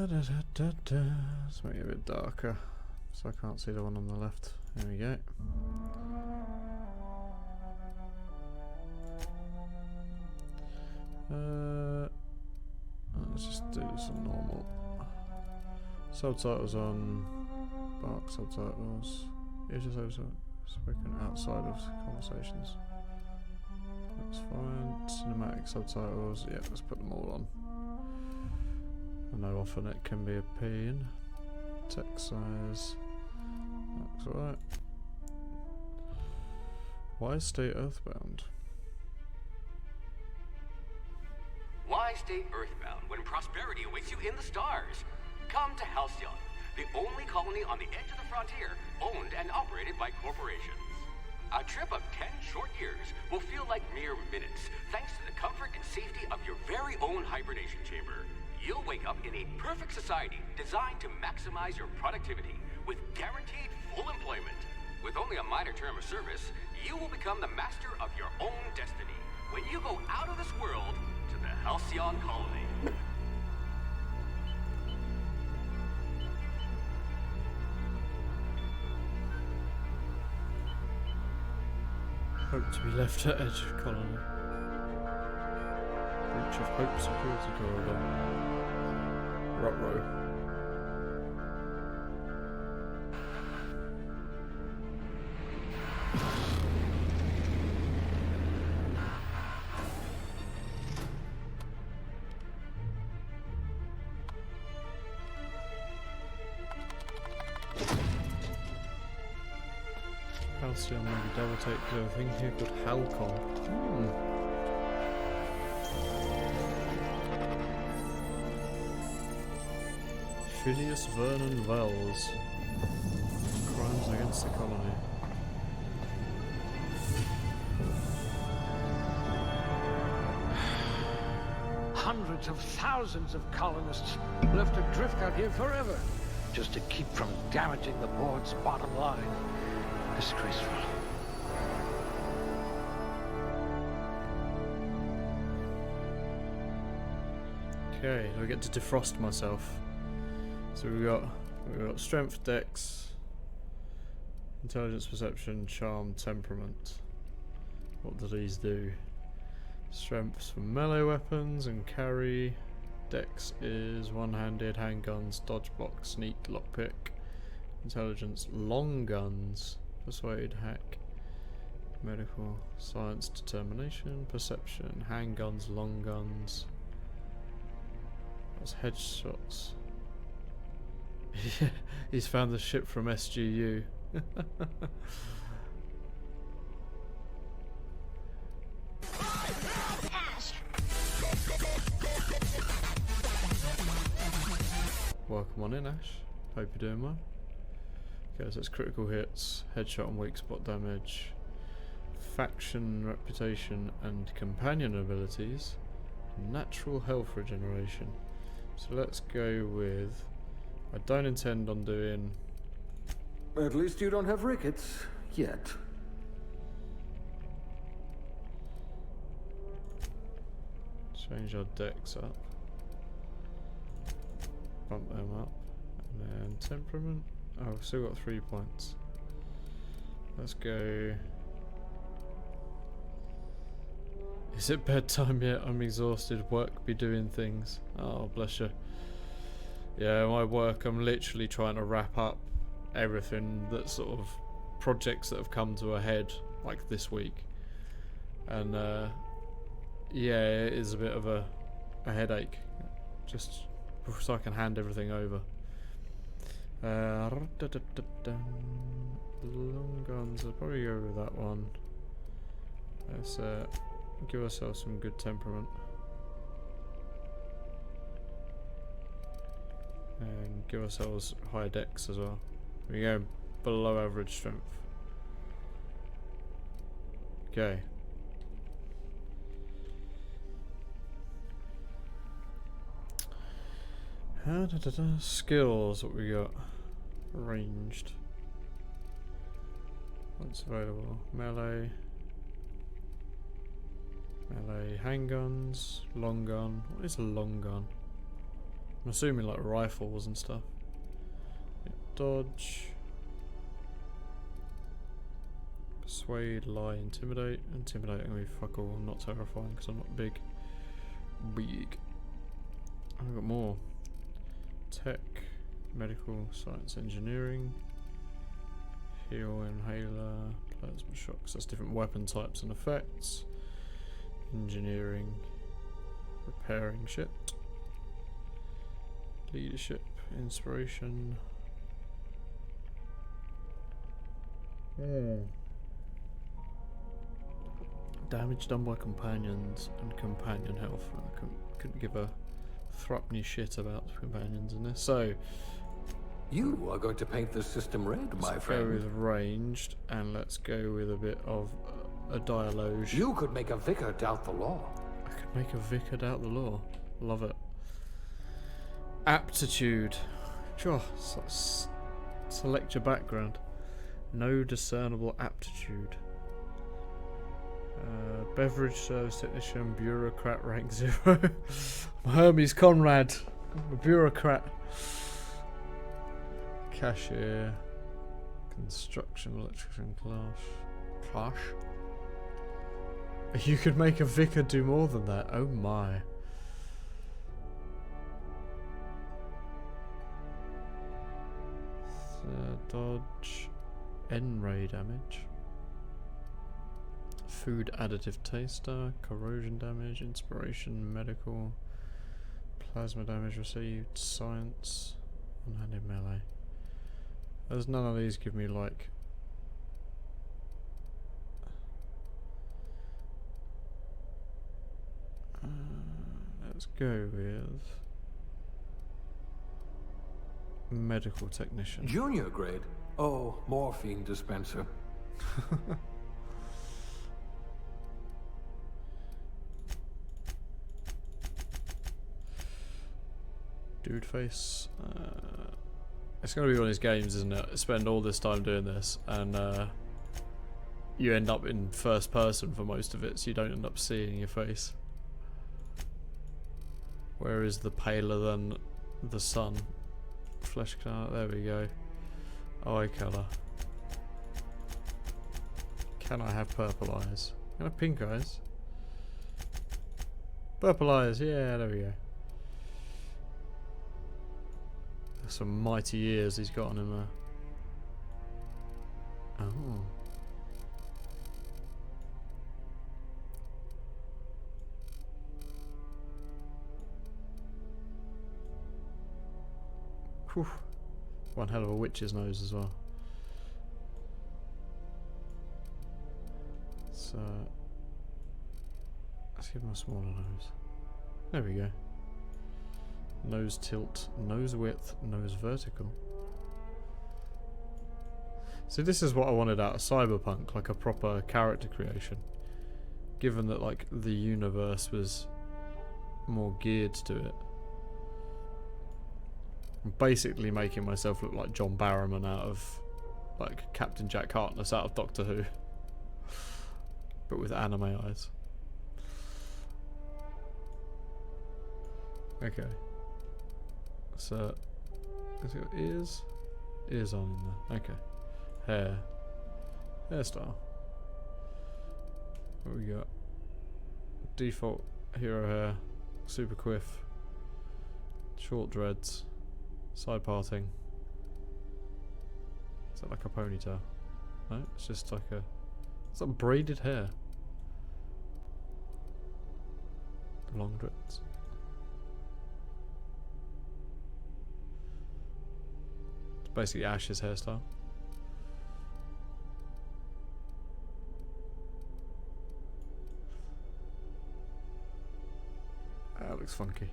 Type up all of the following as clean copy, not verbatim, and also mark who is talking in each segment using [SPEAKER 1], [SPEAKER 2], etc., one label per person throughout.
[SPEAKER 1] Let's make it a bit darker so I can't see the one on the left. There we go. Let's just do some normal. Subtitles on. Bark subtitles. It's just spoken outside of conversations. That's fine. Cinematic subtitles. Yeah, let's put them all on. I know often it can be a pain. Text size. That's alright. Why stay earthbound?
[SPEAKER 2] Why stay earthbound when prosperity awaits you in the stars? Come to Halcyon, the only colony on the edge of the frontier, owned and operated by corporations. A trip of 10 short years will feel like mere minutes, thanks to the comfort and safety of your very own hibernation chamber. You'll wake up in a perfect society designed to maximize your productivity with guaranteed full employment. With only a minor term of service, you will become the master of your own destiny when you go out of this world to the Halcyon colony.
[SPEAKER 1] Hope to be left at edge of colony. Breach of Hope security corridor. Rutrow. Halcyon maybe double take to a thing here called Halcon. Phineas Vernon Wells. Crimes against the colony.
[SPEAKER 3] Hundreds of thousands of colonists left adrift out here forever, just to keep from damaging the board's bottom line. Disgraceful.
[SPEAKER 1] Okay, I get to defrost myself. So we've got strength, dex, intelligence, perception, charm, temperament. What do these do? Strength's for melee weapons and carry. Dex is one-handed, handguns, dodge block, sneak, lockpick. Intelligence, long guns, persuade, hack. Medical, science, determination, perception, handguns, long guns. That's headshots. He's found the ship from SGU. Welcome on in, Ash. Hope you're doing well. Okay, so it's critical hits, headshot and weak spot damage, faction, reputation and companion abilities, natural health regeneration. So let's go with... I don't intend on doing...
[SPEAKER 3] At least you don't have rickets. Yet.
[SPEAKER 1] Change our decks up. Bump them up. And then temperament. Oh, we've still got 3 points. Let's go... Is it bedtime yet? I'm exhausted. Work be doing things. Oh, bless you. Yeah, my work, I'm literally trying to wrap up everything that sort of projects that have come to a head, like this week. And yeah, it is a bit of a headache, just so I can hand everything over. Long guns, I'll probably go with that one. Let's give ourselves some good temperament. And give ourselves higher dex as well. We go below average strength. Okay. Skills, what we got? Ranged. What's available? Melee. Melee handguns. Long gun. What is a long gun? I'm assuming like rifles and stuff. Yeah, dodge. Persuade, lie, intimidate. Intimidate, I'm gonna be fuck all, not terrifying because I'm not big. Big. I've got more. Tech, medical, science, engineering. Heal, inhaler, plasma shocks. That's different weapon types and effects. Engineering, repairing shit. Leadership, inspiration. Damage done by companions and companion health. I couldn't give a thrupney shit about companions in this. So
[SPEAKER 3] You are going to paint the system red, my
[SPEAKER 1] let's
[SPEAKER 3] friend.
[SPEAKER 1] go with ranged, and let's go with a bit of a dialogue.
[SPEAKER 3] You could make a vicar doubt the law.
[SPEAKER 1] I could make a vicar doubt the law. Love it. Aptitude. Sure. Select your background. No discernible aptitude. Beverage service technician, bureaucrat, rank 0. I'm Hermes Conrad. I'm a bureaucrat. Cashier. Construction, electrician, clash. You could make a vicar do more than that. Oh my. Dodge. N-ray damage. Food additive taster. Corrosion damage. Inspiration. Medical. Plasma damage received. Science. One-handed melee. There's none of these give me like... let's go with... medical technician.
[SPEAKER 3] Junior grade? Oh, morphine dispenser.
[SPEAKER 1] Dude face. It's gonna be one of these games, isn't it? Spend all this time doing this, and you end up in first person for most of it, so you don't end up seeing your face. Where is the paler than the sun? Flesh colour. There we go. Eye colour. Can I have purple eyes? Can I have pink eyes? Purple eyes. Yeah, there we go. Some mighty ears he's got on him there. Oh. Whew. One hell of a witch's nose as well. So let's give him a smaller nose. There we go. Nose tilt, nose width, nose vertical. So this is what I wanted out of Cyberpunk, like a proper character creation. Given that like the universe was more geared to it. I'm basically making myself look like John Barrowman out of like Captain Jack Harkness out of Doctor Who. But with anime eyes. Okay. So, has it got ears? Ears on in there. Okay. Hair. Hairstyle. What we got? Default hero hair. Super quiff. Short dreads. Side parting. Is that like a ponytail? No, it's just like a... It's like braided hair. Long dreads. Basically Ash's hairstyle. That looks funky.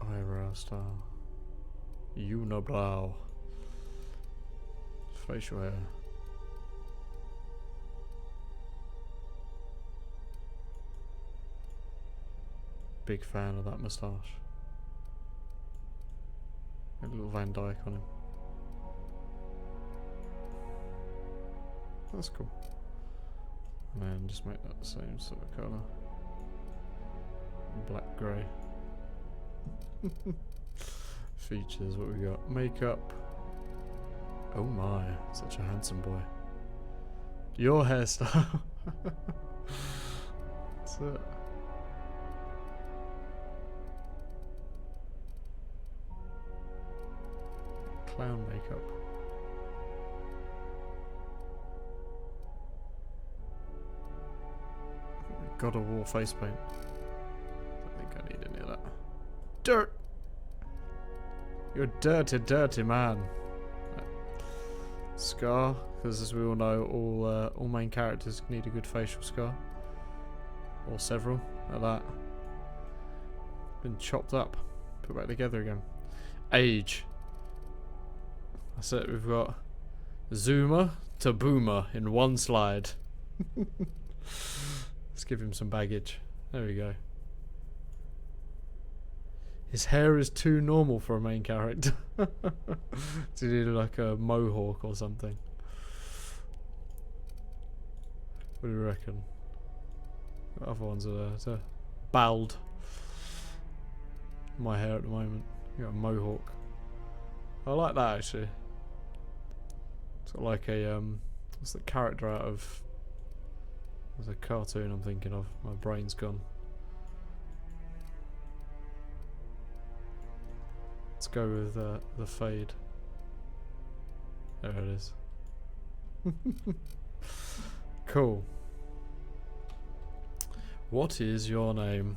[SPEAKER 1] Eyebrow style. Unibrow. Facial hair. Big fan of that moustache. A little Van Dyke on him. That's cool. And then just make that the same sort of colour. Black grey. Features, what we got? Makeup. Oh my, such a handsome boy. Your hairstyle. That's it. Clown makeup. God of War face paint. Don't think I need any of that. Dirt! You're a dirty, dirty man. Scar, because as we all know, all main characters need a good facial scar. Or several, like that. Been chopped up. Put back together again. Age. That's it, we've got Zoomer to Boomer in one slide. Let's give him some baggage. There we go. His hair is too normal for a main character. To do like a mohawk or something. What do you reckon? What other ones are there? It's a bald. My hair at the moment. You got a mohawk. I like that actually. It's got like a what's the character out of? There's a cartoon I'm thinking of. My brain's gone. Let's go with the fade. There it is. Cool. What is your name?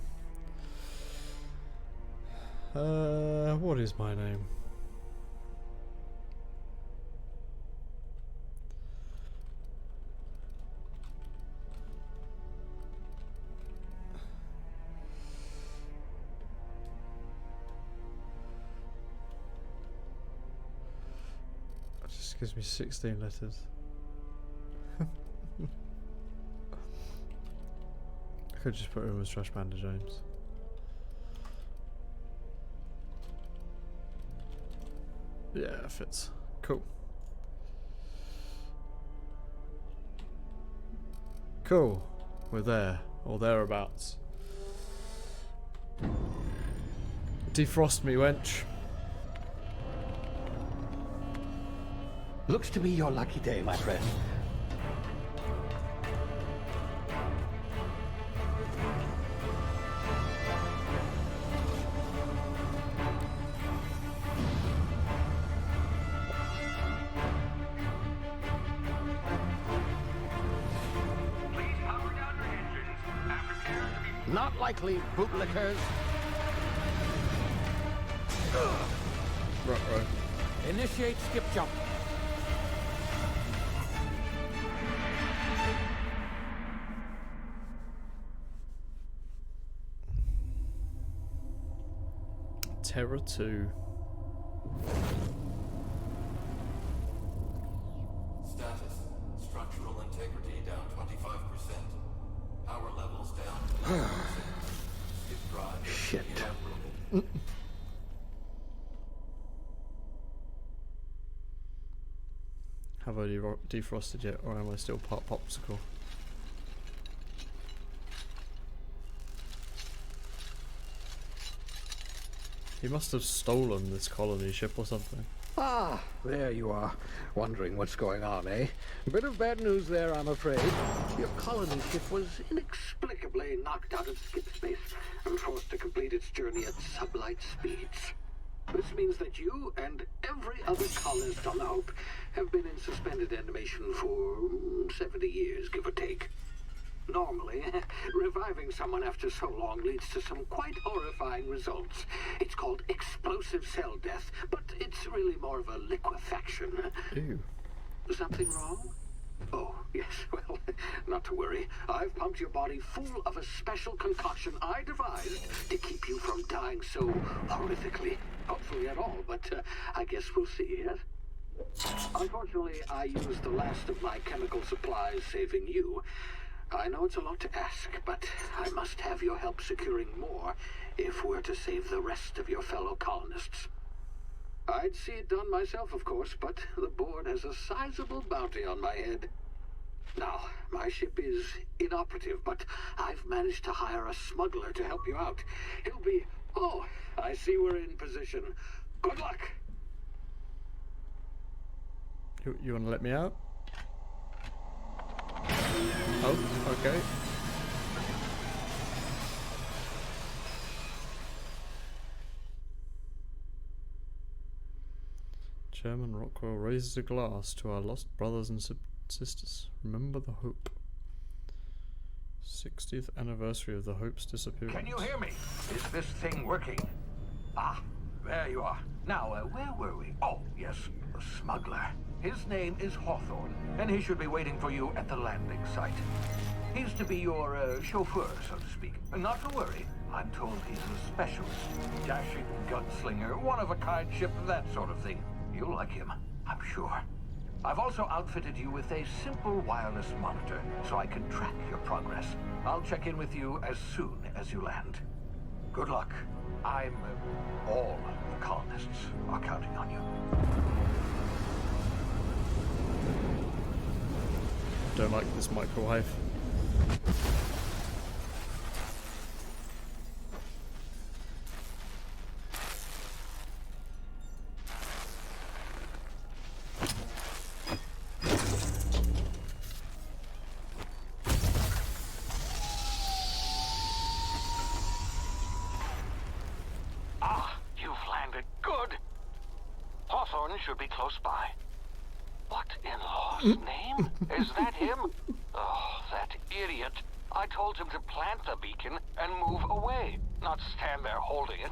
[SPEAKER 1] What is my name? That just gives me 16 letters. I could just put him as Trash Panda James. Yeah, it fits. Cool. Cool. We're there, or thereabouts. Defrost me, wench.
[SPEAKER 3] Looks to be your lucky day, my friend. Not likely, bootlickers.
[SPEAKER 1] Right.
[SPEAKER 3] Initiate skip jump.
[SPEAKER 1] Terror 2.
[SPEAKER 4] Status. Structural integrity down 25%. Power levels down 10%. Skip drive.
[SPEAKER 3] Shit.
[SPEAKER 4] Inoperable.
[SPEAKER 1] Have I defrosted yet, or am I still part popsicle? He must have stolen this colony ship or something.
[SPEAKER 3] Ah, there you are. Wondering what's going on, eh? Bit of bad news there, I'm afraid. Your colony ship was inexplicably knocked out of skip space and forced to complete its journey at sublight speeds. This means that you and every other colonist on the Hope have been in suspended animation for 70 years, give or take. Normally, reviving someone after so long leads to some quite horrifying results. It's called explosive cell death, but it's really more of a liquefaction.
[SPEAKER 1] Ew.
[SPEAKER 3] Something wrong? Oh, yes, well, not to worry. I've pumped your body full of a special concoction I devised to keep you from dying so horrifically. Hopefully at all, but I guess we'll see, yes? Unfortunately, I used the last of my chemical supplies saving you. I know it's a lot to ask, but I must have your help securing more if we're to save the rest of your fellow colonists. I'd see it done myself, of course, but the board has a sizable bounty on my head. Now, my ship is inoperative, but I've managed to hire a smuggler to help you out. He'll be... Oh, I see we're in position. Good luck!
[SPEAKER 1] You want to let me out? Oh, okay. Chairman Rockwell raises a glass to our lost brothers and sisters. Remember the Hope. 60th anniversary of the Hope's disappearance.
[SPEAKER 3] Can you hear me? Is this thing working? Ah, there you are. Now, where were we? Oh, yes, the smuggler. His name is Hawthorne, and he should be waiting for you at the landing site. He's to be your chauffeur, so to speak. Not to worry. I'm told he's a specialist. Dashing gunslinger, one-of-a-kind ship, that sort of thing. You'll like him, I'm sure. I've also outfitted you with a simple wireless monitor, so I can track your progress. I'll check in with you as soon as you land. Good luck. All the colonists are counting on you.
[SPEAKER 1] Don't like this microwave.
[SPEAKER 3] You've landed. Good. Hawthorne should be close by. What in law's name? Is that him? Oh, that idiot. I told him to plant the beacon and move away, not stand there holding it.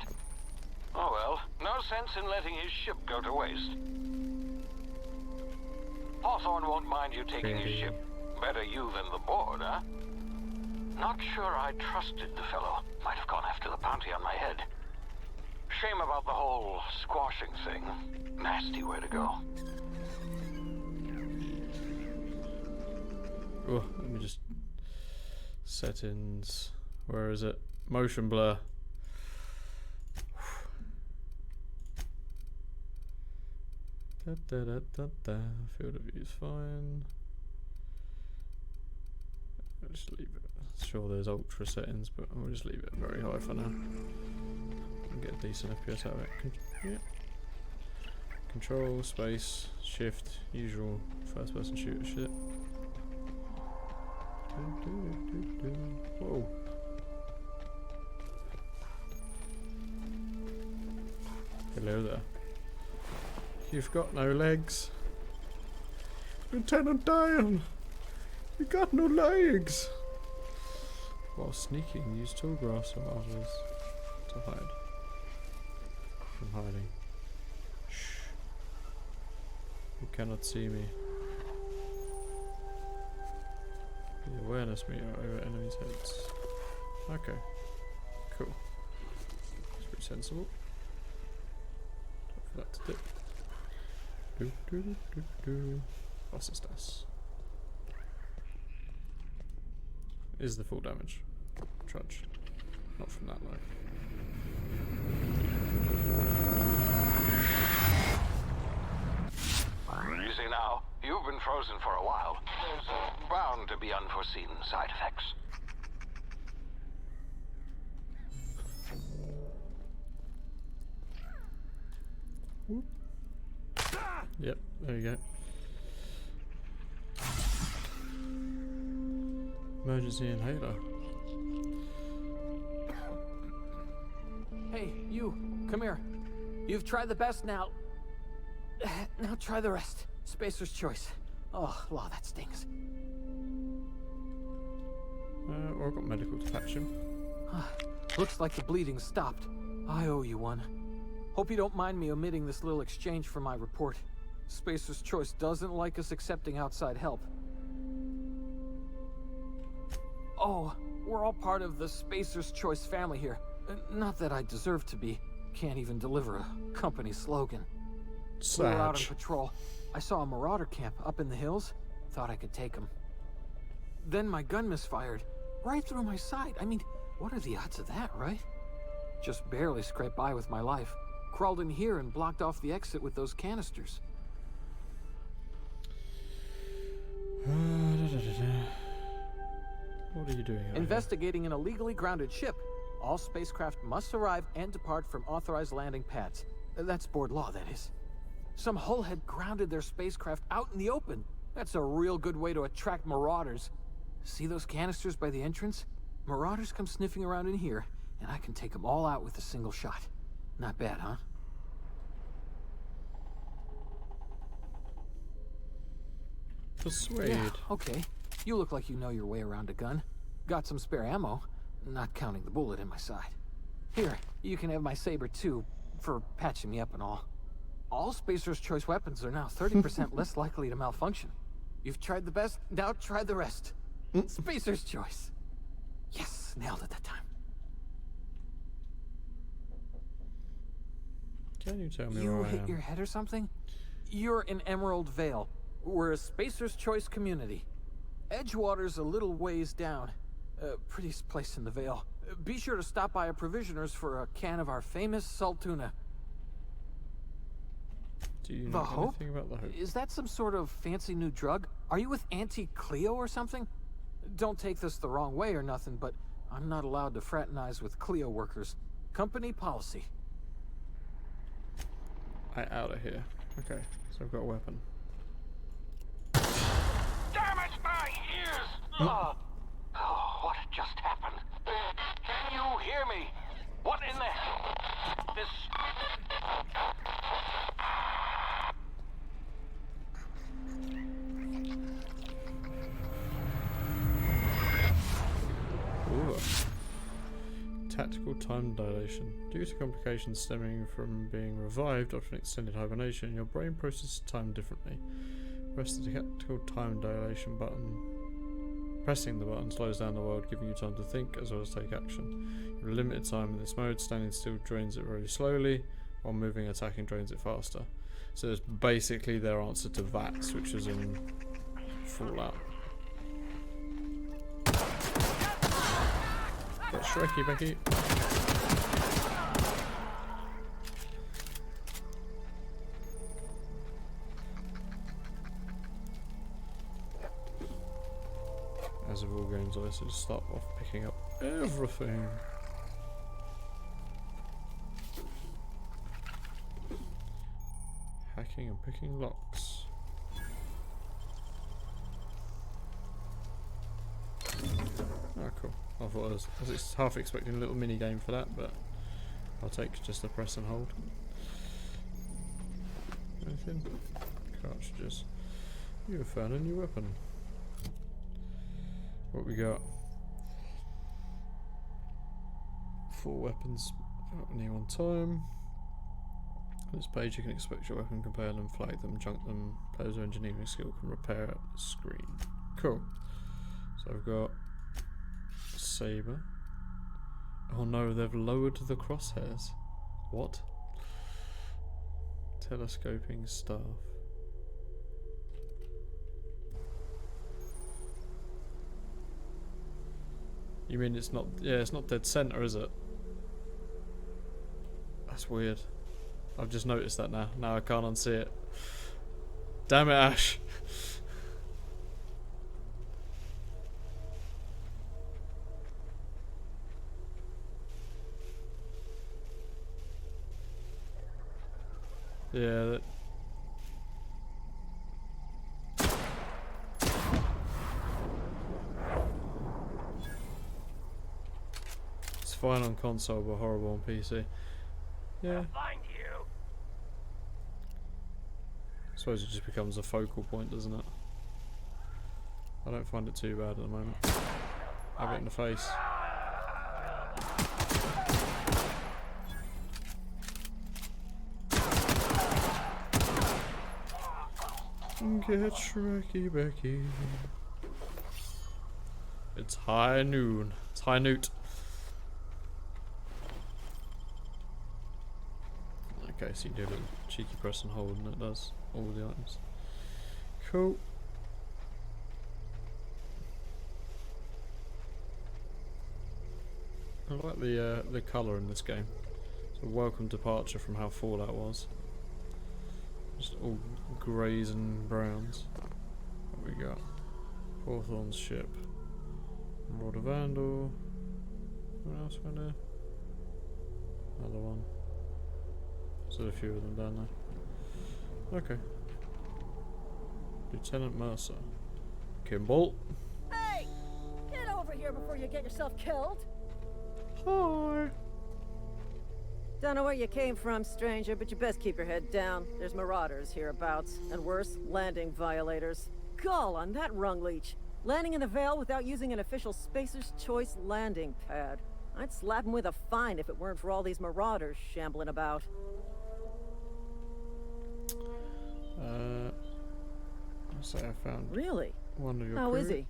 [SPEAKER 3] Oh well, no sense in letting his ship go to waste. Hawthorne won't mind you taking his ship. Better you than the board, huh? Not sure I trusted the fellow. Might have gone after the bounty on my head. Shame about the whole squashing thing. Nasty way to go.
[SPEAKER 1] Oh, let me just... Settings... Where is it? Motion blur. Da, da, da, da, da. Field of view is fine. I'll just leave it. Sure there's ultra settings, but I'll just leave it very high for now. And get a decent FPS out of it. Yeah. Control, space, shift, usual first person shooter shit. Whoa. Hello there. You've got no legs. Lieutenant Diane! You got no legs! While sneaking, use tall grass or others to hide. From hiding. Shh. You cannot see me. The awareness meter over enemies' heads. Okay. Cool. That's pretty sensible. Time for that to dip. Was ist das? Is the full damage. Trudge. Not from that low.
[SPEAKER 3] Easy now. You've been frozen for a while. There's bound to be unforeseen side effects.
[SPEAKER 1] Whoop. Yep, there you go. Emergency inhaler.
[SPEAKER 5] Hey, you, come here. You've tried the best now. Now try the rest. Spacer's choice. Oh, law, that stings.
[SPEAKER 1] Or I've got medical to patch him.
[SPEAKER 5] Looks like the bleeding stopped. I owe you one. Hope you don't mind me omitting this little exchange for my report. Spacer's choice doesn't like us accepting outside help. Oh, we're all part of the Spacer's Choice family here. Not that I deserve to be. Can't even deliver a company slogan. We were out on patrol. I saw a marauder camp up in the hills. Thought I could take them. Then my gun misfired. Right through my side. I mean, what are the odds of that, right? Just barely scraped by with my life. Crawled in here and blocked off the exit with those canisters.
[SPEAKER 1] What are you doing out
[SPEAKER 5] Investigating an illegally grounded ship. All spacecraft must arrive and depart from authorized landing pads. That's board law, that is. Some hull had grounded their spacecraft out in the open. That's a real good way to attract marauders. See those canisters by the entrance? Marauders come sniffing around in here, and I can take them all out with a single shot. Not bad, huh?
[SPEAKER 1] here? Persuade.
[SPEAKER 5] Yeah, okay. You look like you know your way around a gun. Got some spare ammo, not counting the bullet in my side. Here, you can have my saber too, for patching me up and all. All Spacer's Choice weapons are now 30% less likely to malfunction. You've tried the best, now try the rest. Spacer's Choice. Yes, nailed it that time.
[SPEAKER 1] Can you tell me
[SPEAKER 5] You
[SPEAKER 1] where I
[SPEAKER 5] hit
[SPEAKER 1] am?
[SPEAKER 5] your head or something? You're in Emerald Vale. We're a Spacer's Choice community. Edgewater's a little ways down. Prettiest place in the Vale. Be sure to stop by a provisioner's for a can of our famous salt tuna.
[SPEAKER 1] Do you
[SPEAKER 5] The
[SPEAKER 1] know
[SPEAKER 5] Hope?
[SPEAKER 1] anything about the Hope?
[SPEAKER 5] Is that some sort of fancy new drug? Are you with Auntie Cleo or something? Don't take this the wrong way or nothing, but I'm not allowed to fraternize with Cleo workers. Company policy.
[SPEAKER 1] Out of here. Okay, so I've got a weapon.
[SPEAKER 3] Damage my ears! Oh, what just happened? Can you hear me? What in the hell? This...
[SPEAKER 1] Ooh. Tactical time dilation. Due to complications stemming from being revived after an extended hibernation, your brain processes time differently. Press the tactical time dilation button. Pressing the button slows down the world, giving you time to think as well as take action. You have limited time in this mode. Standing still drains it very slowly, while moving and attacking drains it faster. So it's basically their answer to VATS, which is in Fallout. Got Shrekky, Becky. As with all games, I also just start off picking up everything. Hacking and picking locks. Ah, cool. I thought I was half expecting a little mini game for that, but I'll take just a press and hold. Anything? Cartridges. You have found a new weapon. What we got? 4 weapons at any one time. On this page you can expect your weapon, compare them, flag them, junk them. Players with engineering skill can repair the screen. Cool. So I've got saber. Oh no, they've lowered the crosshairs. What? Telescoping staff. You mean it's not? Yeah, it's not dead center, is it? That's weird. I've just noticed that now. Now I can't unsee it. Damn it, Ash. Yeah, that... It's fine on console but horrible on PC. Yeah.
[SPEAKER 3] Find you.
[SPEAKER 1] I suppose it just becomes a focal point, doesn't it? I don't find it too bad at the moment. Have it in the face. Get Shrekky Becky. It's high noon. It's high noot. Okay, so you do a little cheeky press and hold and it does all the items. Cool. I like the colour in this game. A welcome departure from how Fallout was. Just all greys and browns. What we got? Hawthorne's ship. Lord of Vandal. What else went there? Another one. There's a few of them down there. Okay. Lieutenant Mercer. Kimball.
[SPEAKER 6] Hey! Get over here before you get yourself killed!
[SPEAKER 1] Hi.
[SPEAKER 6] Don't know where you came from, stranger, but you best keep your head down. There's marauders hereabouts, and worse, landing violators. Gall on that rung leech. Landing in the Vale without using an official Spacer's Choice landing pad. I'd slap him with a fine if it weren't for all these marauders shambling about.
[SPEAKER 1] I'll say I found
[SPEAKER 6] Really?
[SPEAKER 1] one of your
[SPEAKER 6] How
[SPEAKER 1] crew.
[SPEAKER 6] is he?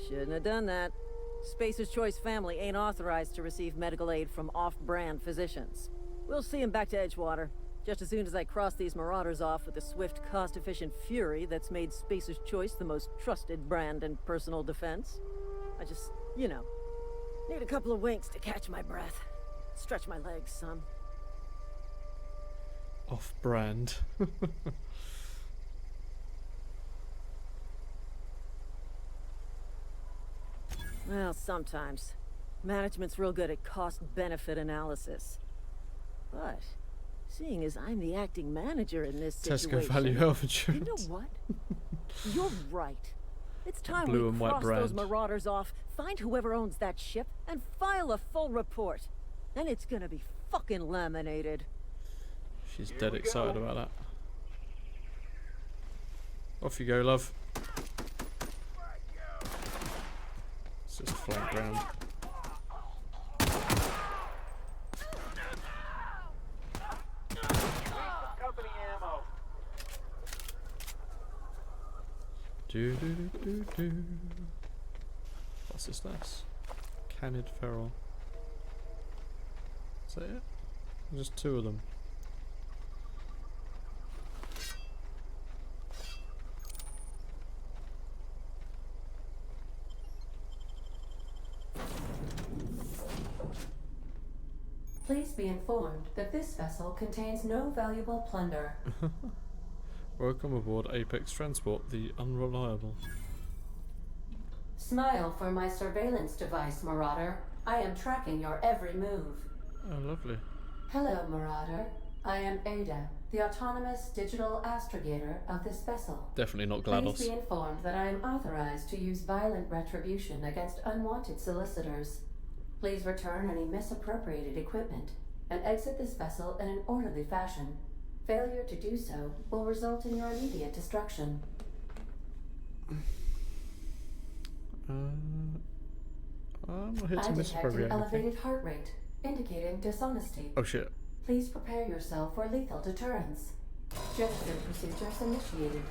[SPEAKER 6] Shouldn't have done that. Spacer's Choice family ain't authorized to receive medical aid from off-brand physicians. We'll see him back to Edgewater, just as soon as I cross these marauders off with the swift, cost-efficient fury that's made Spacer's Choice the most trusted brand in personal defense. I just, you know, need a couple of winks to catch my breath. Stretch my legs some.
[SPEAKER 1] Off-brand.
[SPEAKER 6] Well, sometimes. Management's real good at cost-benefit analysis. But, seeing as I'm the acting manager in this situation...
[SPEAKER 1] Tesco Value Health
[SPEAKER 6] You
[SPEAKER 1] Insurance.
[SPEAKER 6] know what? You're right. It's time
[SPEAKER 1] Blue
[SPEAKER 6] we
[SPEAKER 1] and white
[SPEAKER 6] cross those
[SPEAKER 1] brand.
[SPEAKER 6] marauders off, find whoever owns that ship, and file a full report. Then it's gonna be fucking laminated.
[SPEAKER 1] She's dead excited about that. Off you go, love. It's just flank round.
[SPEAKER 3] Company ammo.
[SPEAKER 1] Do. What's this nice? Canid Feral. Is that it? Just two of them.
[SPEAKER 7] Please be informed that this vessel contains no valuable plunder.
[SPEAKER 1] Welcome aboard Apex Transport, the unreliable.
[SPEAKER 7] Smile for my surveillance device, Marauder. I am tracking your every move.
[SPEAKER 1] Oh, lovely.
[SPEAKER 7] Hello, Marauder. I am Ada, the autonomous digital astrogator of this vessel.
[SPEAKER 1] Definitely not
[SPEAKER 7] Please be
[SPEAKER 1] GLaDOS.
[SPEAKER 7] informed that I am authorized to use violent retribution against unwanted solicitors. Please return any misappropriated equipment and exit this vessel in an orderly fashion. Failure to do so will result in your immediate destruction.
[SPEAKER 1] I'm not here
[SPEAKER 7] I
[SPEAKER 1] to
[SPEAKER 7] detect
[SPEAKER 1] misappropriate
[SPEAKER 7] an
[SPEAKER 1] anything.
[SPEAKER 7] elevated heart rate, indicating dishonesty.
[SPEAKER 1] Oh shit.
[SPEAKER 7] Please prepare yourself for lethal deterrence. Gesture procedures initiated.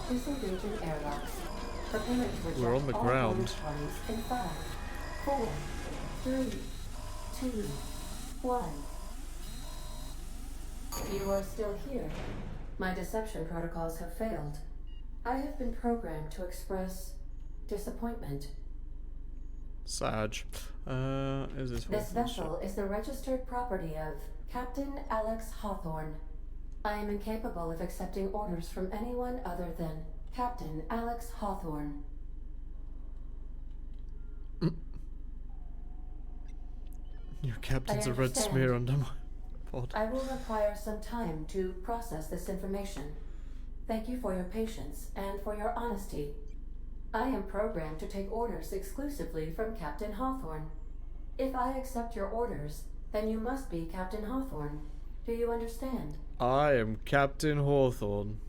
[SPEAKER 7] Disengaging airlocks. Preparing to reject
[SPEAKER 1] We're on the
[SPEAKER 7] all
[SPEAKER 1] ground.
[SPEAKER 7] damage parties in 5, 4, 3, 2, 1. You are still here. My deception protocols have failed. I have been programmed to express disappointment.
[SPEAKER 1] Sag. Is this
[SPEAKER 7] This
[SPEAKER 1] Hawthorne's
[SPEAKER 7] vessel is the registered property of Captain Alex Hawthorne. I am incapable of accepting orders from anyone other than Captain Alex Hawthorne.
[SPEAKER 1] ship? Your captain's
[SPEAKER 7] I
[SPEAKER 1] a red
[SPEAKER 7] understand.
[SPEAKER 1] smear under my pod.
[SPEAKER 7] I will require some time to process this information. Thank you for your patience and for your honesty. I am programmed to take orders exclusively from Captain Hawthorne. If I accept your orders, then you must be Captain Hawthorne. Do you understand?
[SPEAKER 1] I am Captain Hawthorne.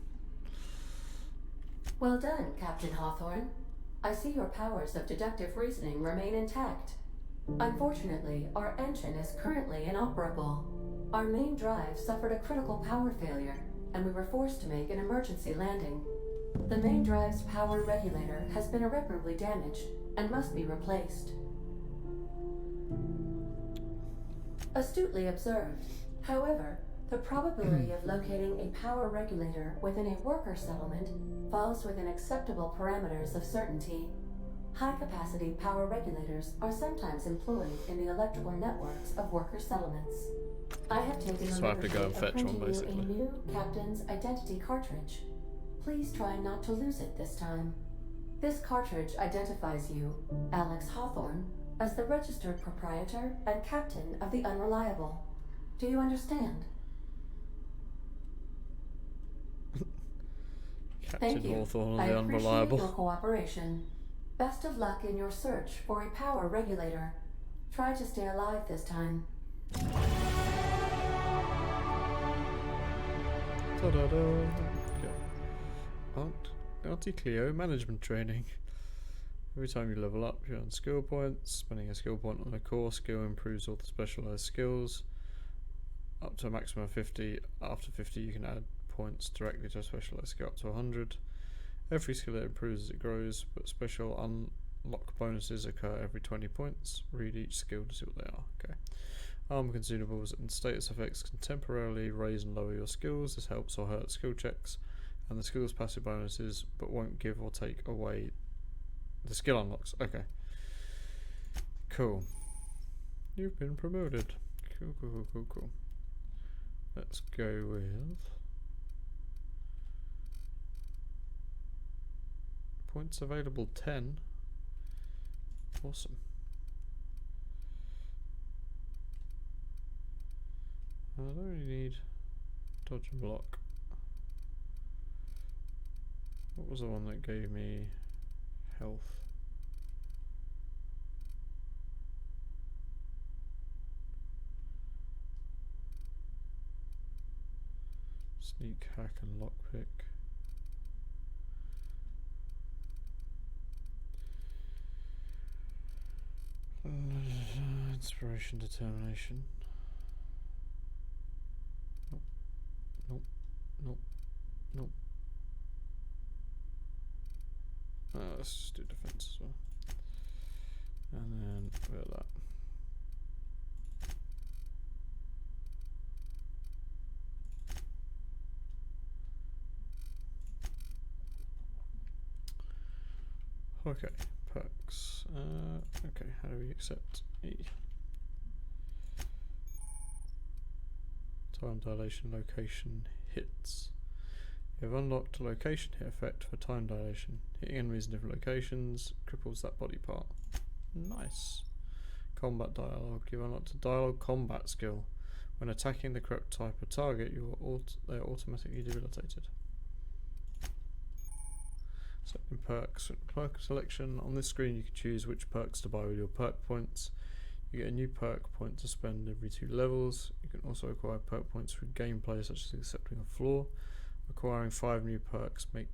[SPEAKER 7] Well done, Captain Hawthorne. I see your powers of deductive reasoning remain intact. Unfortunately, our engine is currently inoperable. Our main drive suffered a critical power failure, and we were forced to make an emergency landing. The main drive's power regulator has been irreparably damaged and must be replaced. Astutely observed. However, The probability of locating a power regulator within a worker settlement falls within acceptable parameters of certainty. High-capacity power regulators are sometimes employed in the electrical networks of worker settlements. I have taken the
[SPEAKER 1] So I have to go and
[SPEAKER 7] liberty of
[SPEAKER 1] fetch one,
[SPEAKER 7] printing you
[SPEAKER 1] basically.
[SPEAKER 7] a new captain's identity cartridge. Please try not to lose it this time. This cartridge identifies you, Alex Hawthorne, as the registered proprietor and captain of the Unreliable. Do you understand? Thank
[SPEAKER 1] Captain
[SPEAKER 7] you.
[SPEAKER 1] Hawthorne of
[SPEAKER 7] I
[SPEAKER 1] the
[SPEAKER 7] appreciate
[SPEAKER 1] Unreliable.
[SPEAKER 7] your cooperation. Best of luck in your search for a power regulator. Try to stay alive this time.
[SPEAKER 1] Ta-da-da. Okay. Auntie Cleo management training. Every time you level up, you earn skill points. Spending a skill point on a core skill improves all the specialized skills. Up to a maximum of 50. After 50, you can add points directly to a specialized skill up to 100. Every skill that improves as it grows, but special unlock bonuses occur every 20 points. Read each skill to see what they are. Okay. Armor consumables and status effects can temporarily raise and lower your skills. This helps or hurts skill checks and the skill's passive bonuses, but won't give or take away the skill unlocks. Okay. Cool. You've been promoted. Cool. Let's go with points available 10. Awesome. I don't really need dodge and block. What was the one that gave me health? Sneak, hack and lockpick. Inspiration, determination. Nope. Let's just do defense as well. And then wear that. Okay, perks. Okay, how do we accept E? Time dilation, location, hits. You have unlocked a location hit effect for time dilation. Hitting enemies in different locations cripples that body part. Nice. Combat dialogue. You've unlocked a dialogue combat skill. When attacking the correct type of target, they are automatically debilitated. So in perks, perk selection. On this screen you can choose which perks to buy with your perk points. You get a new perk point to spend every 2 levels. You can also acquire perk points through gameplay, such as accepting a floor. Acquiring 5 new perks make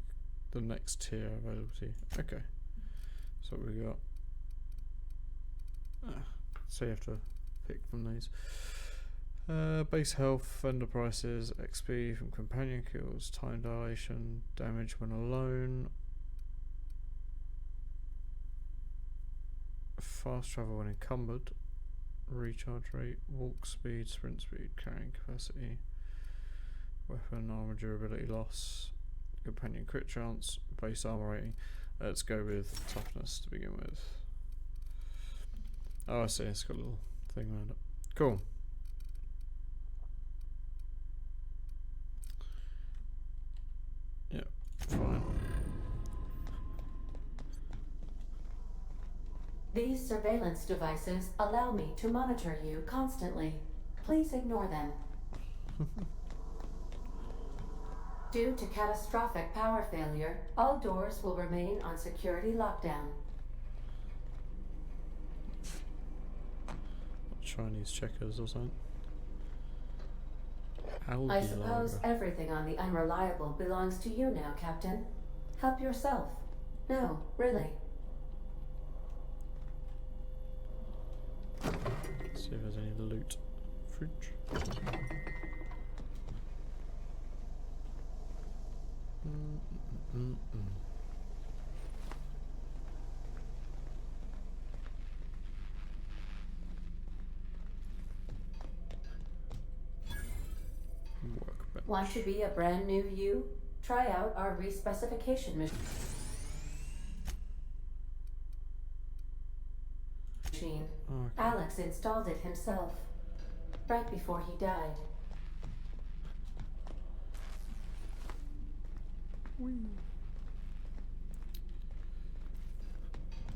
[SPEAKER 1] the next tier available to you. Okay. So we got. So you have to pick from these. Base health, vendor prices, XP from companion kills, time dilation, damage when alone, fast travel when encumbered, recharge rate, walk speed, sprint speed, carrying capacity, weapon armor durability loss, companion crit chance, base armor rating. Let's go with toughness to begin with. Oh, I see, it's got a little thing around it. Cool. Yeah, fine.
[SPEAKER 7] These surveillance devices allow me to monitor you constantly. Please ignore them. Due to catastrophic power failure, all doors will remain on security lockdown.
[SPEAKER 1] Chinese checkers or something.
[SPEAKER 7] I suppose everything on the Unreliable belongs to you now, Captain. Help yourself. No, really.
[SPEAKER 1] See if there's any loot. Fridge.
[SPEAKER 7] Want to be a brand new you? Try out our respecification machine.
[SPEAKER 1] Okay.
[SPEAKER 7] Alex installed it himself, right before he died.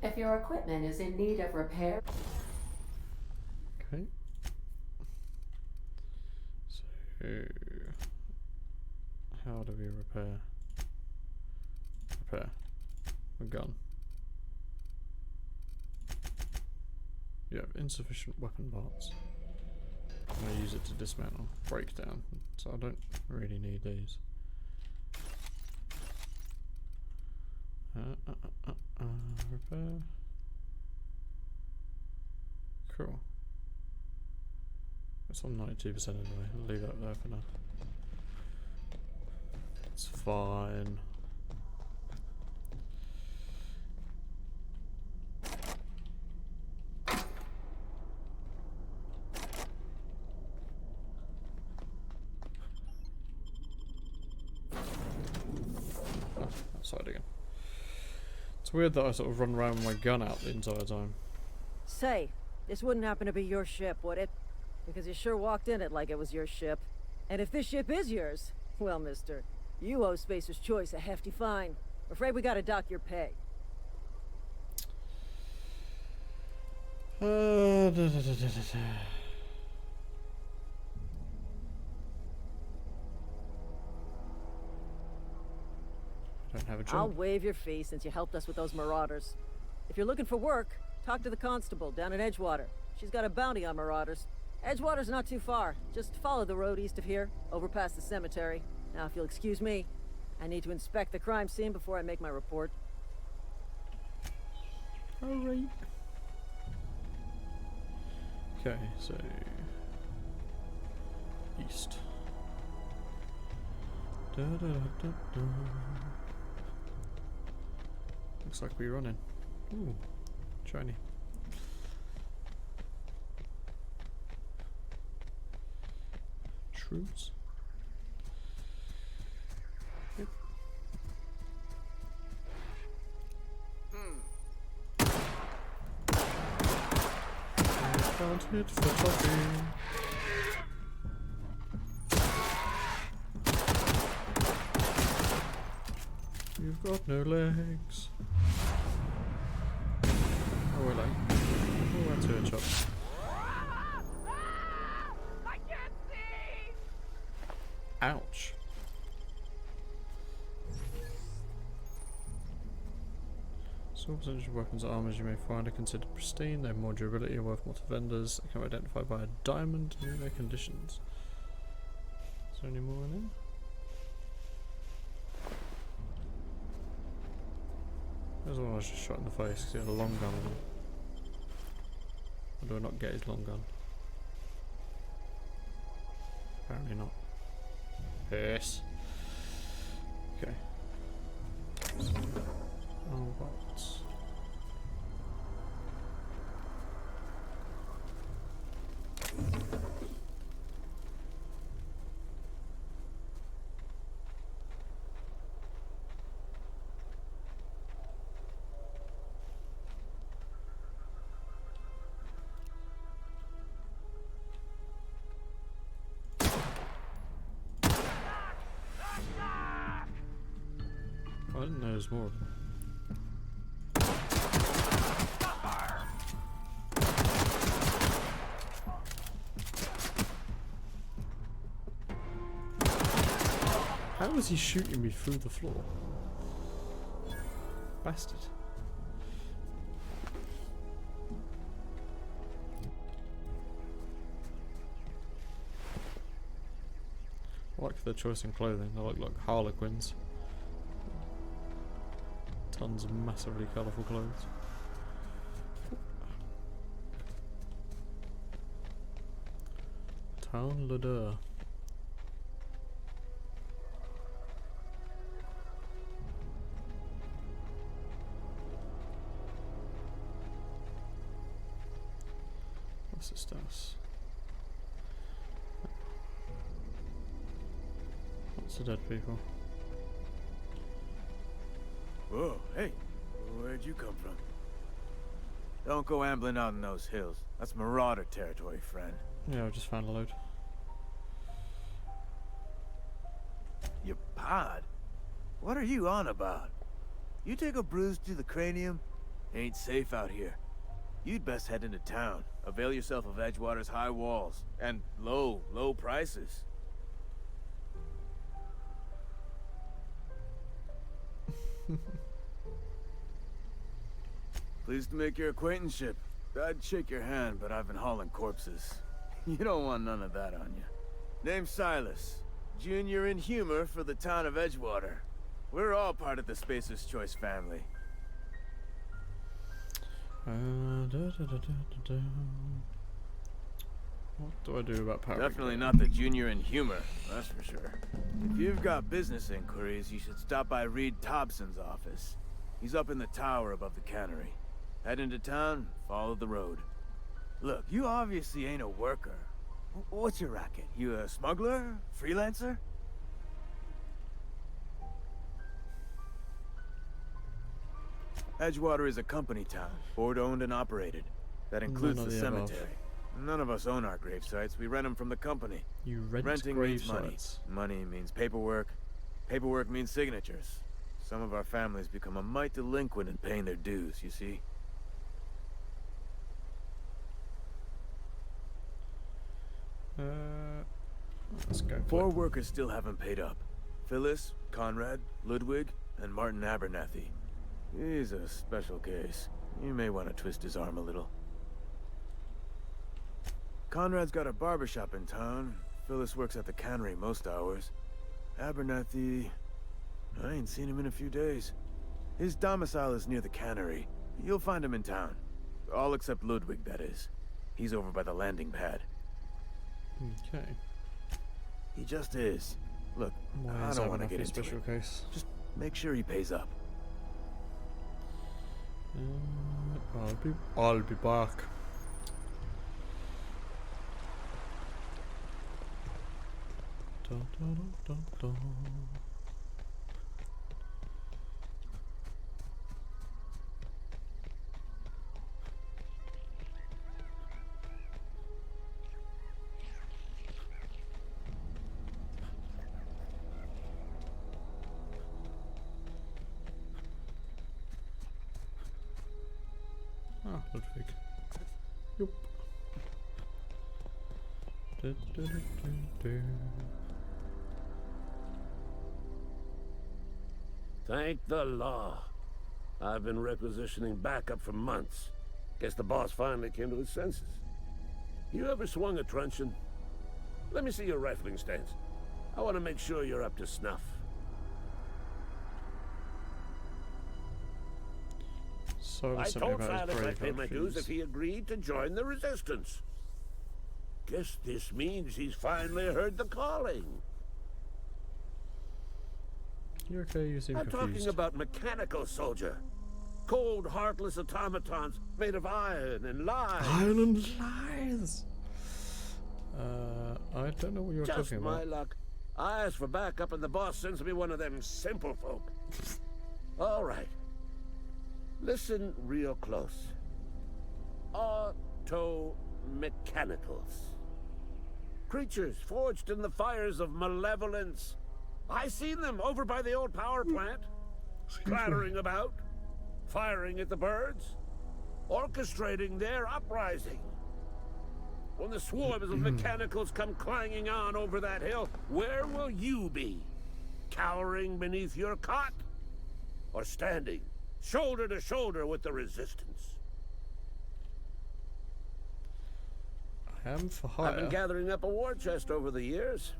[SPEAKER 7] If your equipment is in need of repair...
[SPEAKER 1] Okay. So, how do we repair a gun? You have insufficient weapon parts. I'm going to use it to dismantle, break down, so I don't really need these. Repair. Cool. It's on 92% anyway. I'll leave that there for now. It's fine. Outside again. It's weird that I sort of run around with my gun out the entire time.
[SPEAKER 6] Say, this wouldn't happen to be your ship, would it? Because you sure walked in it like it was your ship. And if this ship is yours, well, mister, you owe Spacer's Choice a hefty fine. Afraid we gotta dock your pay. I don't have a job. I'll waive your fee since you helped us with those marauders. If you're looking for work, talk to the constable down in Edgewater. She's got a bounty on marauders. Edgewater's not too far. Just follow the road east of here, over past the cemetery. Now, if you'll excuse me, I need to inspect the crime scene before I make my report.
[SPEAKER 1] Alright. Okay, so... east. Da, da, da, da, da. Looks like we're running. Ooh, shiny. Shrooms. Yep. Found it for coffee. You've got no legs. Oh, hello. Oh, that's a chop.
[SPEAKER 8] I can't see!
[SPEAKER 1] Ouch. Small percentage of weapons and armors you may find are considered pristine. They have more durability and worth more to vendors. They can be identified by a diamond and their conditions. Is there any more in there? There's the one I was just shot in the face because he had a long gun on him. Or do I not get his long gun? Apparently not. Yes. Okay. Oh, what? I didn't know there's more of them. How is he shooting me through the floor? Bastard. I like their choice in clothing. They look like harlequins. Tons of massively colourful clothes. Town Ladeur. What's this house? to dead people.
[SPEAKER 9] Whoa, hey, where'd you come from? Don't go ambling out in those hills. That's marauder territory, friend.
[SPEAKER 1] Yeah, I just found a load.
[SPEAKER 9] Your pod? What are you on about? You take a bruise to the cranium? Ain't safe out here. You'd best head into town. Avail yourself of Edgewater's high walls. And low prices. Pleased to make your acquaintanceship. I'd shake your hand, but I've been hauling corpses. You don't want none of that on you. Name's Silas. Junior in humor for the town of Edgewater. We're all part of the Spacer's Choice family.
[SPEAKER 1] What do I do about power?
[SPEAKER 9] Definitely not the junior in humor, that's for sure. If you've got business inquiries, you should stop by Reed Thompson's office. He's up in the tower above the cannery. Head into town, follow the road. Look, you obviously ain't a worker. What's your racket? You a smuggler? Freelancer? Edgewater is a company town, board-owned and operated. That includes the cemetery. None of us own our grave sites. We rent them from the company.
[SPEAKER 1] You rent
[SPEAKER 9] Renting
[SPEAKER 1] grave
[SPEAKER 9] means money.
[SPEAKER 1] sites.
[SPEAKER 9] Money means paperwork. Paperwork means signatures. Some of our families become a mite delinquent in paying their dues, you see?
[SPEAKER 1] Let's go.
[SPEAKER 9] 4 workers still haven't paid up. Phyllis, Conrad, Ludwig, and Martin Abernathy. He's a special case. You may want to twist his arm a little. Conrad's got a barbershop in town. Phyllis works at the cannery most hours. Abernathy... I ain't seen him in a few days. His domicile is near the cannery. You'll find him in town. All except Ludwig, that is. He's over by the landing pad.
[SPEAKER 1] Okay.
[SPEAKER 9] He just is. Look,
[SPEAKER 1] Why
[SPEAKER 9] I
[SPEAKER 1] is
[SPEAKER 9] don't
[SPEAKER 1] that
[SPEAKER 9] want to
[SPEAKER 1] one
[SPEAKER 9] get
[SPEAKER 1] off
[SPEAKER 9] into
[SPEAKER 1] your special
[SPEAKER 9] it.
[SPEAKER 1] case?
[SPEAKER 9] Just make sure he pays up.
[SPEAKER 1] I'll be back. Dun, dun, dun, dun, dun. Ah, Ludwig. Yup. Du, du, du, du, du.
[SPEAKER 10] Thank the law. I've been requisitioning backup for months. Guess the boss finally came to his senses. You ever swung a truncheon? Let me see your rifling stance. I want to make sure you're up to snuff.
[SPEAKER 1] So
[SPEAKER 10] I
[SPEAKER 1] something
[SPEAKER 10] told
[SPEAKER 1] about his
[SPEAKER 10] Silas I'd pay
[SPEAKER 1] brave
[SPEAKER 10] my dues if
[SPEAKER 1] outfits.
[SPEAKER 10] he agreed to join the resistance. Guess this means he's finally heard the calling.
[SPEAKER 1] You're okay, you seem
[SPEAKER 10] I'm
[SPEAKER 1] confused.
[SPEAKER 10] talking about mechanical soldier. Cold, heartless automatons made of iron and lies.
[SPEAKER 1] Iron lies! I don't know what you're
[SPEAKER 10] Just
[SPEAKER 1] talking
[SPEAKER 10] my
[SPEAKER 1] about.
[SPEAKER 10] luck. I ask for backup and the boss sends me one of them simple folk. All right. Listen real close. Auto-mechanicals. Creatures forged in the fires of malevolence. I seen them over by the old power plant. Clattering about. Firing at the birds. Orchestrating their uprising. When the swarms of mechanicals come clanging on over that hill, where will you be? Cowering beneath your cot? Or standing, shoulder to shoulder with the resistance?
[SPEAKER 1] I am for hire.
[SPEAKER 10] I've been gathering up a war chest over the years.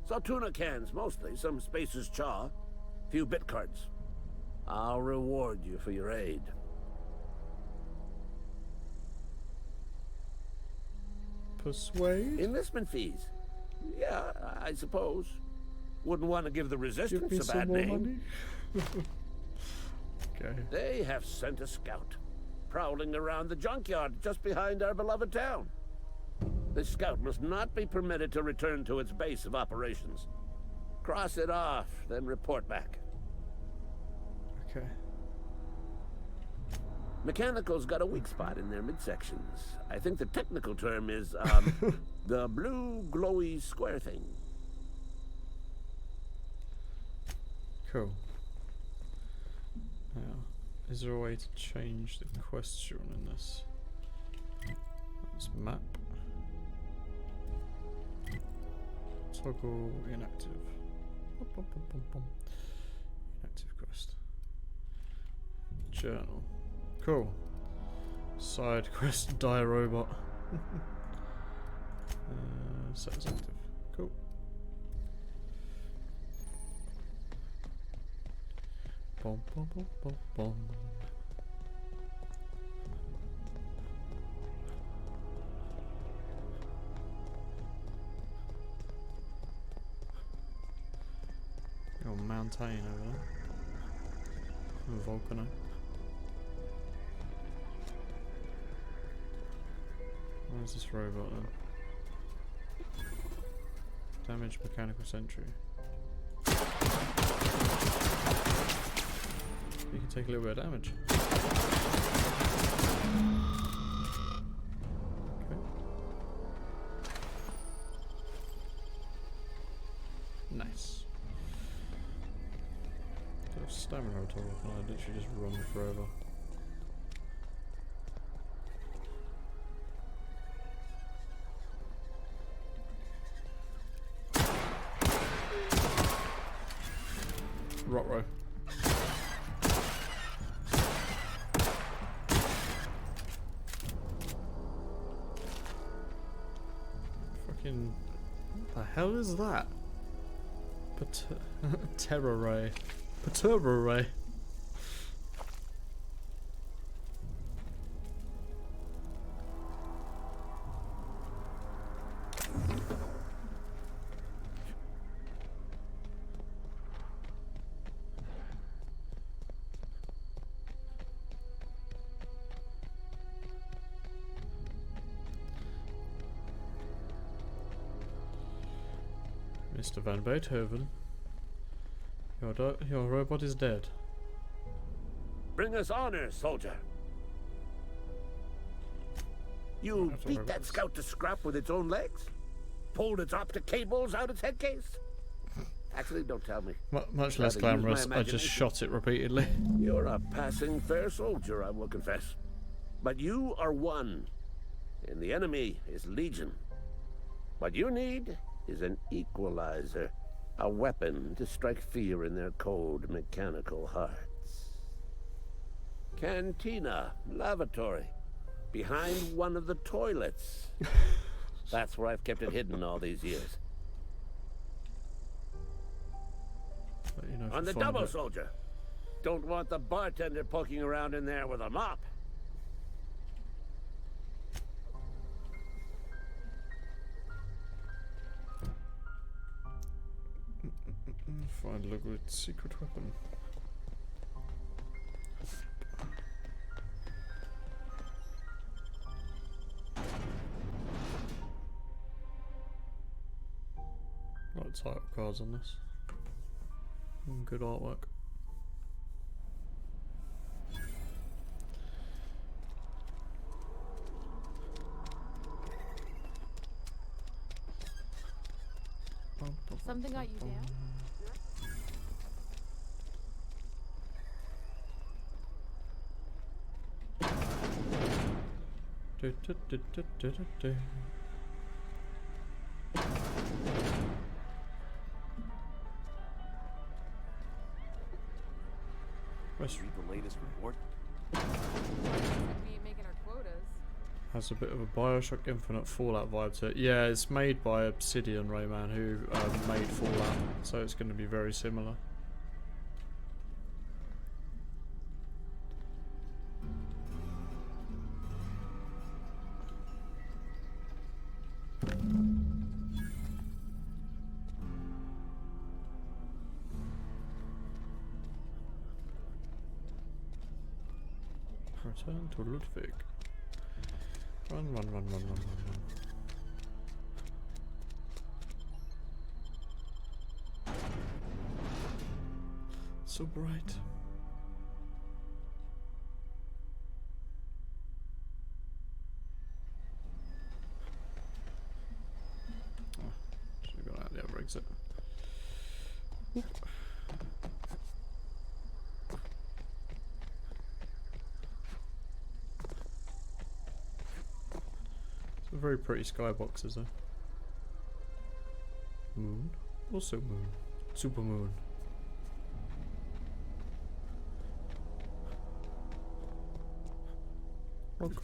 [SPEAKER 10] Saw tuna cans, mostly, some Spacer's chaw, few bit cards. I'll reward you for your aid.
[SPEAKER 1] Persuade?
[SPEAKER 10] Enlistment fees? Yeah, I suppose. Wouldn't want to give the
[SPEAKER 1] Give
[SPEAKER 10] resistance
[SPEAKER 1] me
[SPEAKER 10] a
[SPEAKER 1] some
[SPEAKER 10] bad
[SPEAKER 1] more
[SPEAKER 10] name.
[SPEAKER 1] money? Okay.
[SPEAKER 10] They have sent a scout, prowling around the junkyard just behind our beloved town. This scout must not be permitted to return to its base of operations. Cross it off, then report back.
[SPEAKER 1] Okay.
[SPEAKER 10] Mechanical's got a weak spot in their midsections. I think the technical term is, the blue glowy square thing.
[SPEAKER 1] Cool. Now, is there a way to change the question in this? Let's map. Toggle inactive. Bum, bum, bum, bum, bum. Inactive quest. Journal. Cool. Side quest, die a robot. Set as active. Cool. Bum, bum, bum, bum, bum. Oh, mountain over there. A volcano. Where's this robot then? Damaged mechanical sentry. You can take a little bit of damage. Okay. Nice. Do I have stamina at all? Can I literally just run forever? Rock-row. Fucking... what the hell is that? Terror ray. Perturber ray. Mr. Van Beethoven, your robot is dead.
[SPEAKER 10] Bring us honor, soldier. You beat that scout to scrap with its own legs? Pulled its optic cables out its head case? Actually, don't tell me.
[SPEAKER 1] Much less glamorous, I just shot it repeatedly.
[SPEAKER 10] You're a passing fair soldier, I will confess. But you are one, and the enemy is legion. What you need is an equalizer, a weapon to strike fear in their cold mechanical hearts. Cantina, lavatory, behind one of the toilets. That's where I've kept it hidden all these years. On the double, soldier. Don't want the bartender poking around in there with a mop.
[SPEAKER 1] Find a good secret weapon. A lot of title cards on this. Good artwork.
[SPEAKER 11] Something got you down?
[SPEAKER 2] Read the latest report.
[SPEAKER 11] We ain't making our quotas.
[SPEAKER 1] Has a bit of a Bioshock Infinite Fallout vibe to it. Yeah, it's made by Obsidian, Rayman, who made Fallout, so it's going to be very similar. Return to Ludwig. Run, run, run, run, run, run, run. so bright. Oh, should have gone out the other exit. Oop. Some very pretty skyboxes though. Moon. Also moon. Super moon. Look.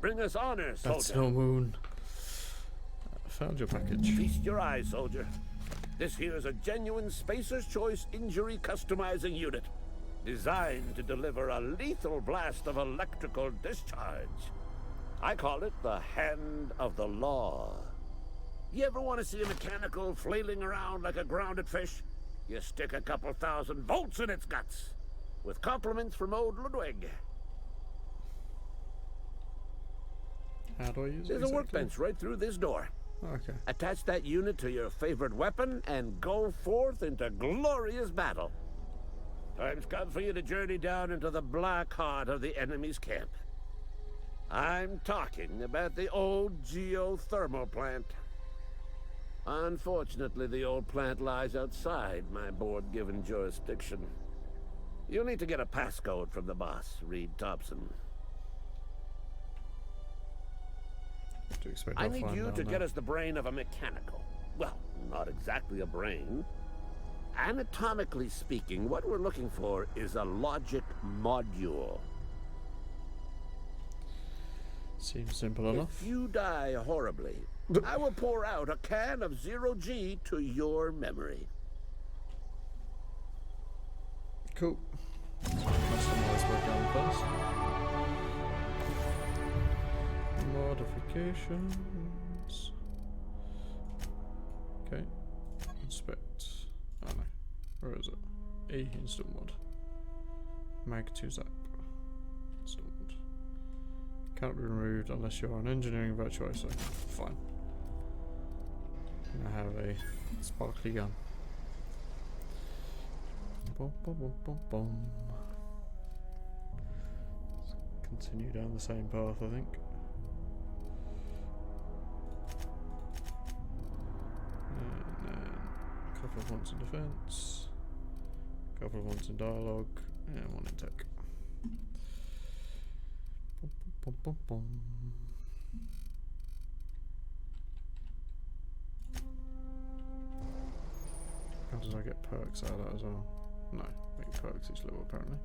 [SPEAKER 10] Bring us honor, soldier.
[SPEAKER 1] That's no moon. I found your package.
[SPEAKER 10] Feast your eyes, soldier. This here is a genuine Spacer's Choice injury customizing unit, designed to deliver a lethal blast of electrical discharge. I call it the Hand of the Law. You ever want to see a mechanical flailing around like a grounded fish? You stick a couple thousand volts in its guts. With compliments from old Ludwig.
[SPEAKER 1] How do I use it?
[SPEAKER 10] There's a workbench right through this door.
[SPEAKER 1] Okay.
[SPEAKER 10] Attach that unit to your favorite weapon and go forth into glorious battle. Time's come for you to journey down into the black heart of the enemy's camp. I'm talking about the old geothermal plant. Unfortunately, the old plant lies outside my board-given jurisdiction. You'll need to get a passcode from the boss, Reed Thompson. I need you to get us the brain of a mechanical. Well, not exactly a brain. Anatomically speaking, what we're looking for is a logic module.
[SPEAKER 1] Seems simple enough.
[SPEAKER 10] If you die horribly, I will pour out a can of 0G to your memory.
[SPEAKER 1] Cool. So customize my gun first. Modifications. Okay. Inspect. Oh no. Where is it? A instant mod. Mag 2 zap. Instant mod. Cannot be removed unless you're an engineering virtuoso. Fine. I have a sparkly gun. Bum, bum, bum, bum, bum. Let's continue down the same path, I think. And then a couple of points in defense, a couple of points in dialogue, and one in tech. Bum, bum, bum, bum. How does I get perks out of that as well? No, make perks each level apparently.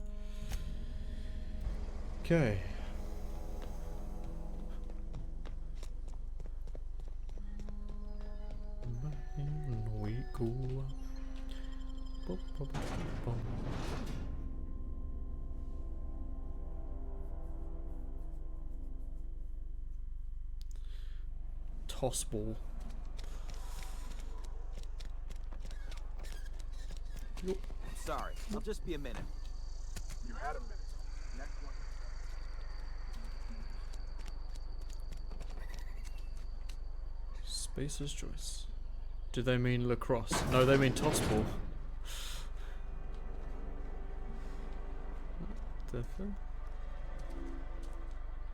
[SPEAKER 1] Okay. We go. Bum, bum, bum, bum. Toss ball.
[SPEAKER 12] I'm sorry. I'll just be a minute. You had a minute. Next one.
[SPEAKER 1] Spacer's Choice. Do they mean lacrosse? No, they mean toss ball. What the fuck?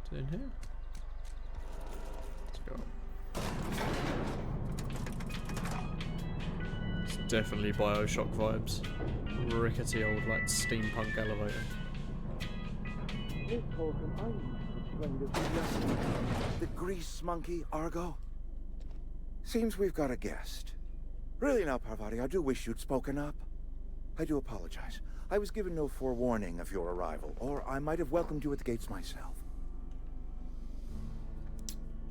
[SPEAKER 1] Is it in here? Let's go. It's definitely Bioshock vibes. Rickety old, like, steampunk elevator.
[SPEAKER 13] The grease monkey, Argo? Seems we've got a guest. Really now, Parvati, I do wish you'd spoken up. I do apologize. I was given no forewarning of your arrival, or I might have welcomed you at the gates myself.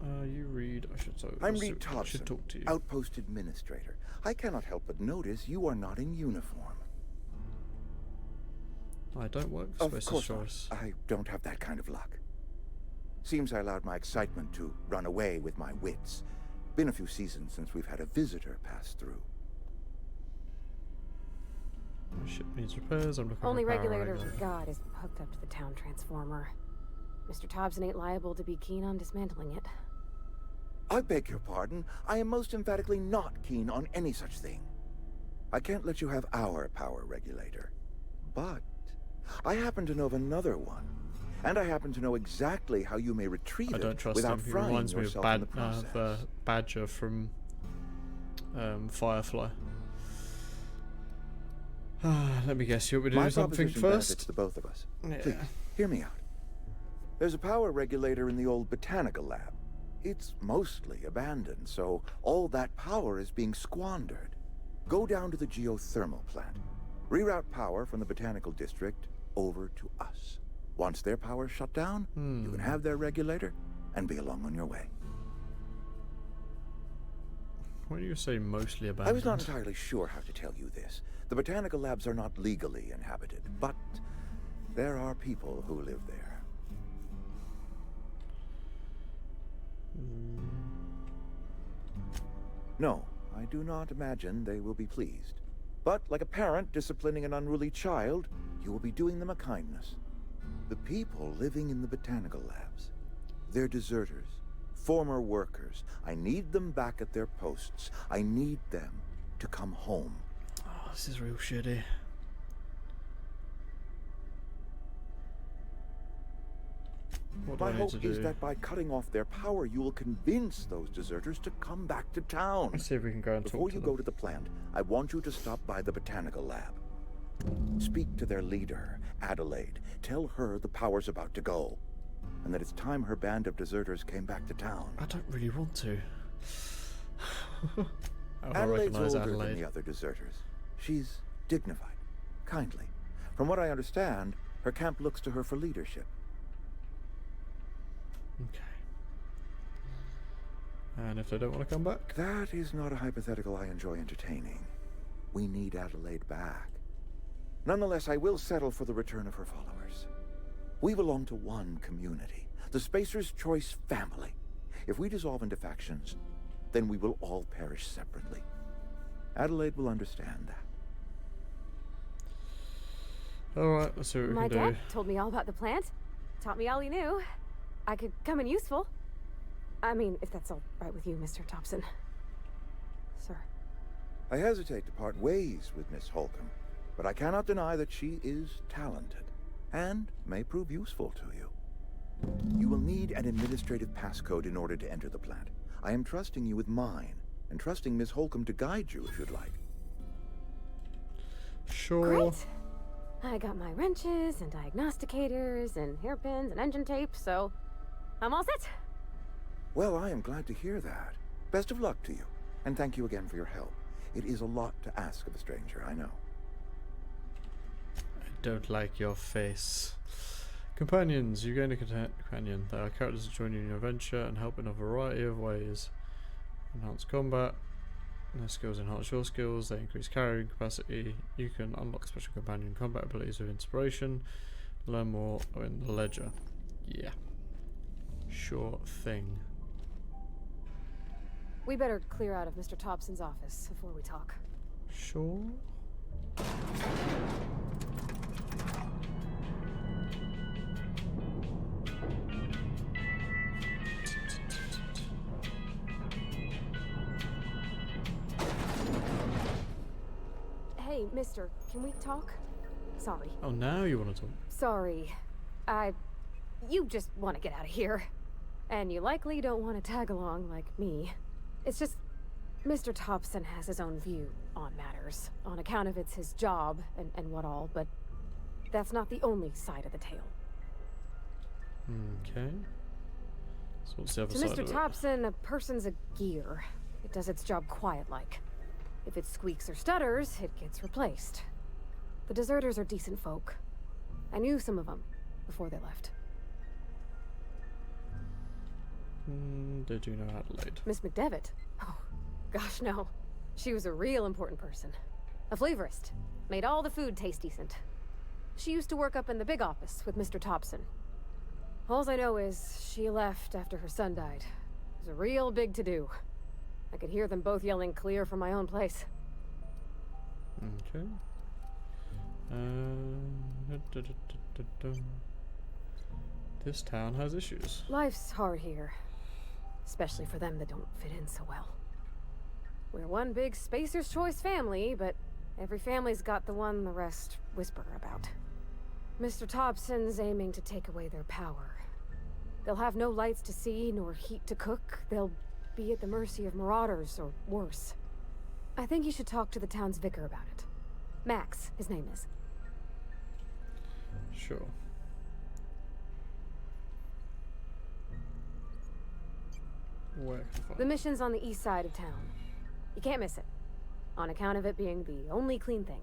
[SPEAKER 1] You Reed.
[SPEAKER 13] I'm Reed Thompson,
[SPEAKER 1] should talk to you.
[SPEAKER 13] Outpost Administrator. I cannot help but notice you are not in uniform.
[SPEAKER 1] I don't work for Spacer's
[SPEAKER 13] Choice.
[SPEAKER 1] Choice.
[SPEAKER 13] I don't have that kind of luck. Seems I allowed my excitement to run away with my wits. Been a few seasons since we've had a visitor pass through.
[SPEAKER 1] My ship needs repairs. I'm looking
[SPEAKER 14] Only
[SPEAKER 1] for a power
[SPEAKER 14] regulator
[SPEAKER 1] regulator.
[SPEAKER 14] we got is hooked up to the town transformer. Mr. Thompson ain't liable to be keen on dismantling it.
[SPEAKER 13] I beg your pardon. I am most emphatically not keen on any such thing. I can't let you have our power regulator. But I happen to know of another one. And I happen to know exactly how you may retrieve
[SPEAKER 1] I don't
[SPEAKER 13] it
[SPEAKER 1] trust
[SPEAKER 13] without
[SPEAKER 1] him. He
[SPEAKER 13] frying
[SPEAKER 1] reminds me of
[SPEAKER 13] yourself in the process.
[SPEAKER 1] Badger from Firefly. Let me guess, you want me to
[SPEAKER 13] My
[SPEAKER 1] do something
[SPEAKER 13] proposition
[SPEAKER 1] first?
[SPEAKER 13] benefits the both of us.
[SPEAKER 1] Yeah.
[SPEAKER 13] Please, hear me out. There's a power regulator in the old botanical lab. It's mostly abandoned, so all that power is being squandered. Go down to the geothermal plant. Reroute power from the botanical district over to us. Once their power's shut down, you can have their regulator and be along on your way.
[SPEAKER 1] Why do you say mostly abandoned?
[SPEAKER 13] I was not entirely sure how to tell you this. The botanical labs are not legally inhabited, but there are people who live there. No, I do not imagine they will be pleased. But like a parent disciplining an unruly child, you will be doing them a kindness. The people living in the botanical labs, they're deserters, former workers. I need them back at their posts. I need them to come home.
[SPEAKER 1] Oh, this is real shitty. What do
[SPEAKER 13] My
[SPEAKER 1] I need
[SPEAKER 13] hope
[SPEAKER 1] to do?
[SPEAKER 13] is that by cutting off their power, you will convince those deserters to come back to town.
[SPEAKER 1] Let's see if we can go and
[SPEAKER 13] Before
[SPEAKER 1] talk to
[SPEAKER 13] you
[SPEAKER 1] them.
[SPEAKER 13] go to the plant, I want you to stop by the botanical lab. Speak to their leader, Adelaide. Tell her the power's about to go, and that it's time her band of deserters came back to town.
[SPEAKER 1] I don't really want to. How do I
[SPEAKER 13] Adelaide's
[SPEAKER 1] recognise
[SPEAKER 13] older
[SPEAKER 1] Adelaide?
[SPEAKER 13] than the other deserters. She's dignified, kindly. From what I understand, her camp looks to her for leadership.
[SPEAKER 1] Okay. And if they don't want to come back?
[SPEAKER 13] That is not a hypothetical I enjoy entertaining. We need Adelaide back. Nonetheless, I will settle for the return of her followers. We belong to one community, the Spacer's Choice family. If we dissolve into factions, then we will all perish separately. Adelaide will understand that.
[SPEAKER 1] Alright, let's see what we
[SPEAKER 14] My
[SPEAKER 1] can
[SPEAKER 14] dad
[SPEAKER 1] do.
[SPEAKER 14] told me all about the plant. Taught me all he knew. I could come in useful. I mean, if that's all right with you, Mr. Thompson. Sir.
[SPEAKER 13] I hesitate to part ways with Miss Holcomb, but I cannot deny that she is talented and may prove useful to you. You will need an administrative passcode in order to enter the plant. I am trusting you with mine, and trusting Miss Holcomb to guide you if you'd like.
[SPEAKER 1] Sure.
[SPEAKER 14] Great. I got my wrenches and diagnosticators and hairpins and engine tape, so I'm all set.
[SPEAKER 13] Well, I am glad to hear that. Best of luck to you, and thank you again for your help. It is a lot to ask of a stranger, I know.
[SPEAKER 1] I don't like your face. Companions. You gain a companion. There are characters who join you in your adventure and help in a variety of ways. Enhance combat. Their skills enhance your skills. They increase carrying capacity. You can unlock special companion combat abilities with inspiration. Learn more in the ledger. Yeah. Sure thing.
[SPEAKER 14] We better clear out of Mr. Thompson's office before we talk.
[SPEAKER 1] Sure.
[SPEAKER 14] Hey, mister, can we talk? Sorry.
[SPEAKER 1] Oh, now you want to talk?
[SPEAKER 14] Sorry. You just want to get out of here. And you likely don't want to tag along like me. It's just, Mr. Thompson has his own view on matters, on account of it's his job and what all, but that's not the only side of the tale.
[SPEAKER 1] Okay. So what's the other
[SPEAKER 14] To
[SPEAKER 1] side
[SPEAKER 14] Mr.
[SPEAKER 1] of it?
[SPEAKER 14] Thompson, a person's a gear. It does its job quiet-like. If it squeaks or stutters, it gets replaced. The deserters are decent folk. I knew some of them before they left.
[SPEAKER 1] Did you know Adelaide?
[SPEAKER 14] Miss McDevitt? Oh, gosh, no. She was a real important person. A flavorist. Made all the food taste decent. She used to work up in the big office with Mr. Thompson. All I know is she left after her son died. It was a real big to-do. I could hear them both yelling clear from my own place.
[SPEAKER 1] Okay. This town has issues.
[SPEAKER 14] Life's hard here, especially for them that don't fit in so well. We're one big Spacer's Choice family, but every family's got the one the rest whisper about. Mr. Thompson's aiming to take away their power. They'll have no lights to see, nor heat to cook. They'll be at the mercy of marauders, or worse. I think you should talk to the town's vicar about it. Max, his name is.
[SPEAKER 1] Sure. Where can I find
[SPEAKER 14] The mission's on the east side of town. You can't miss it, on account of it being the only clean thing.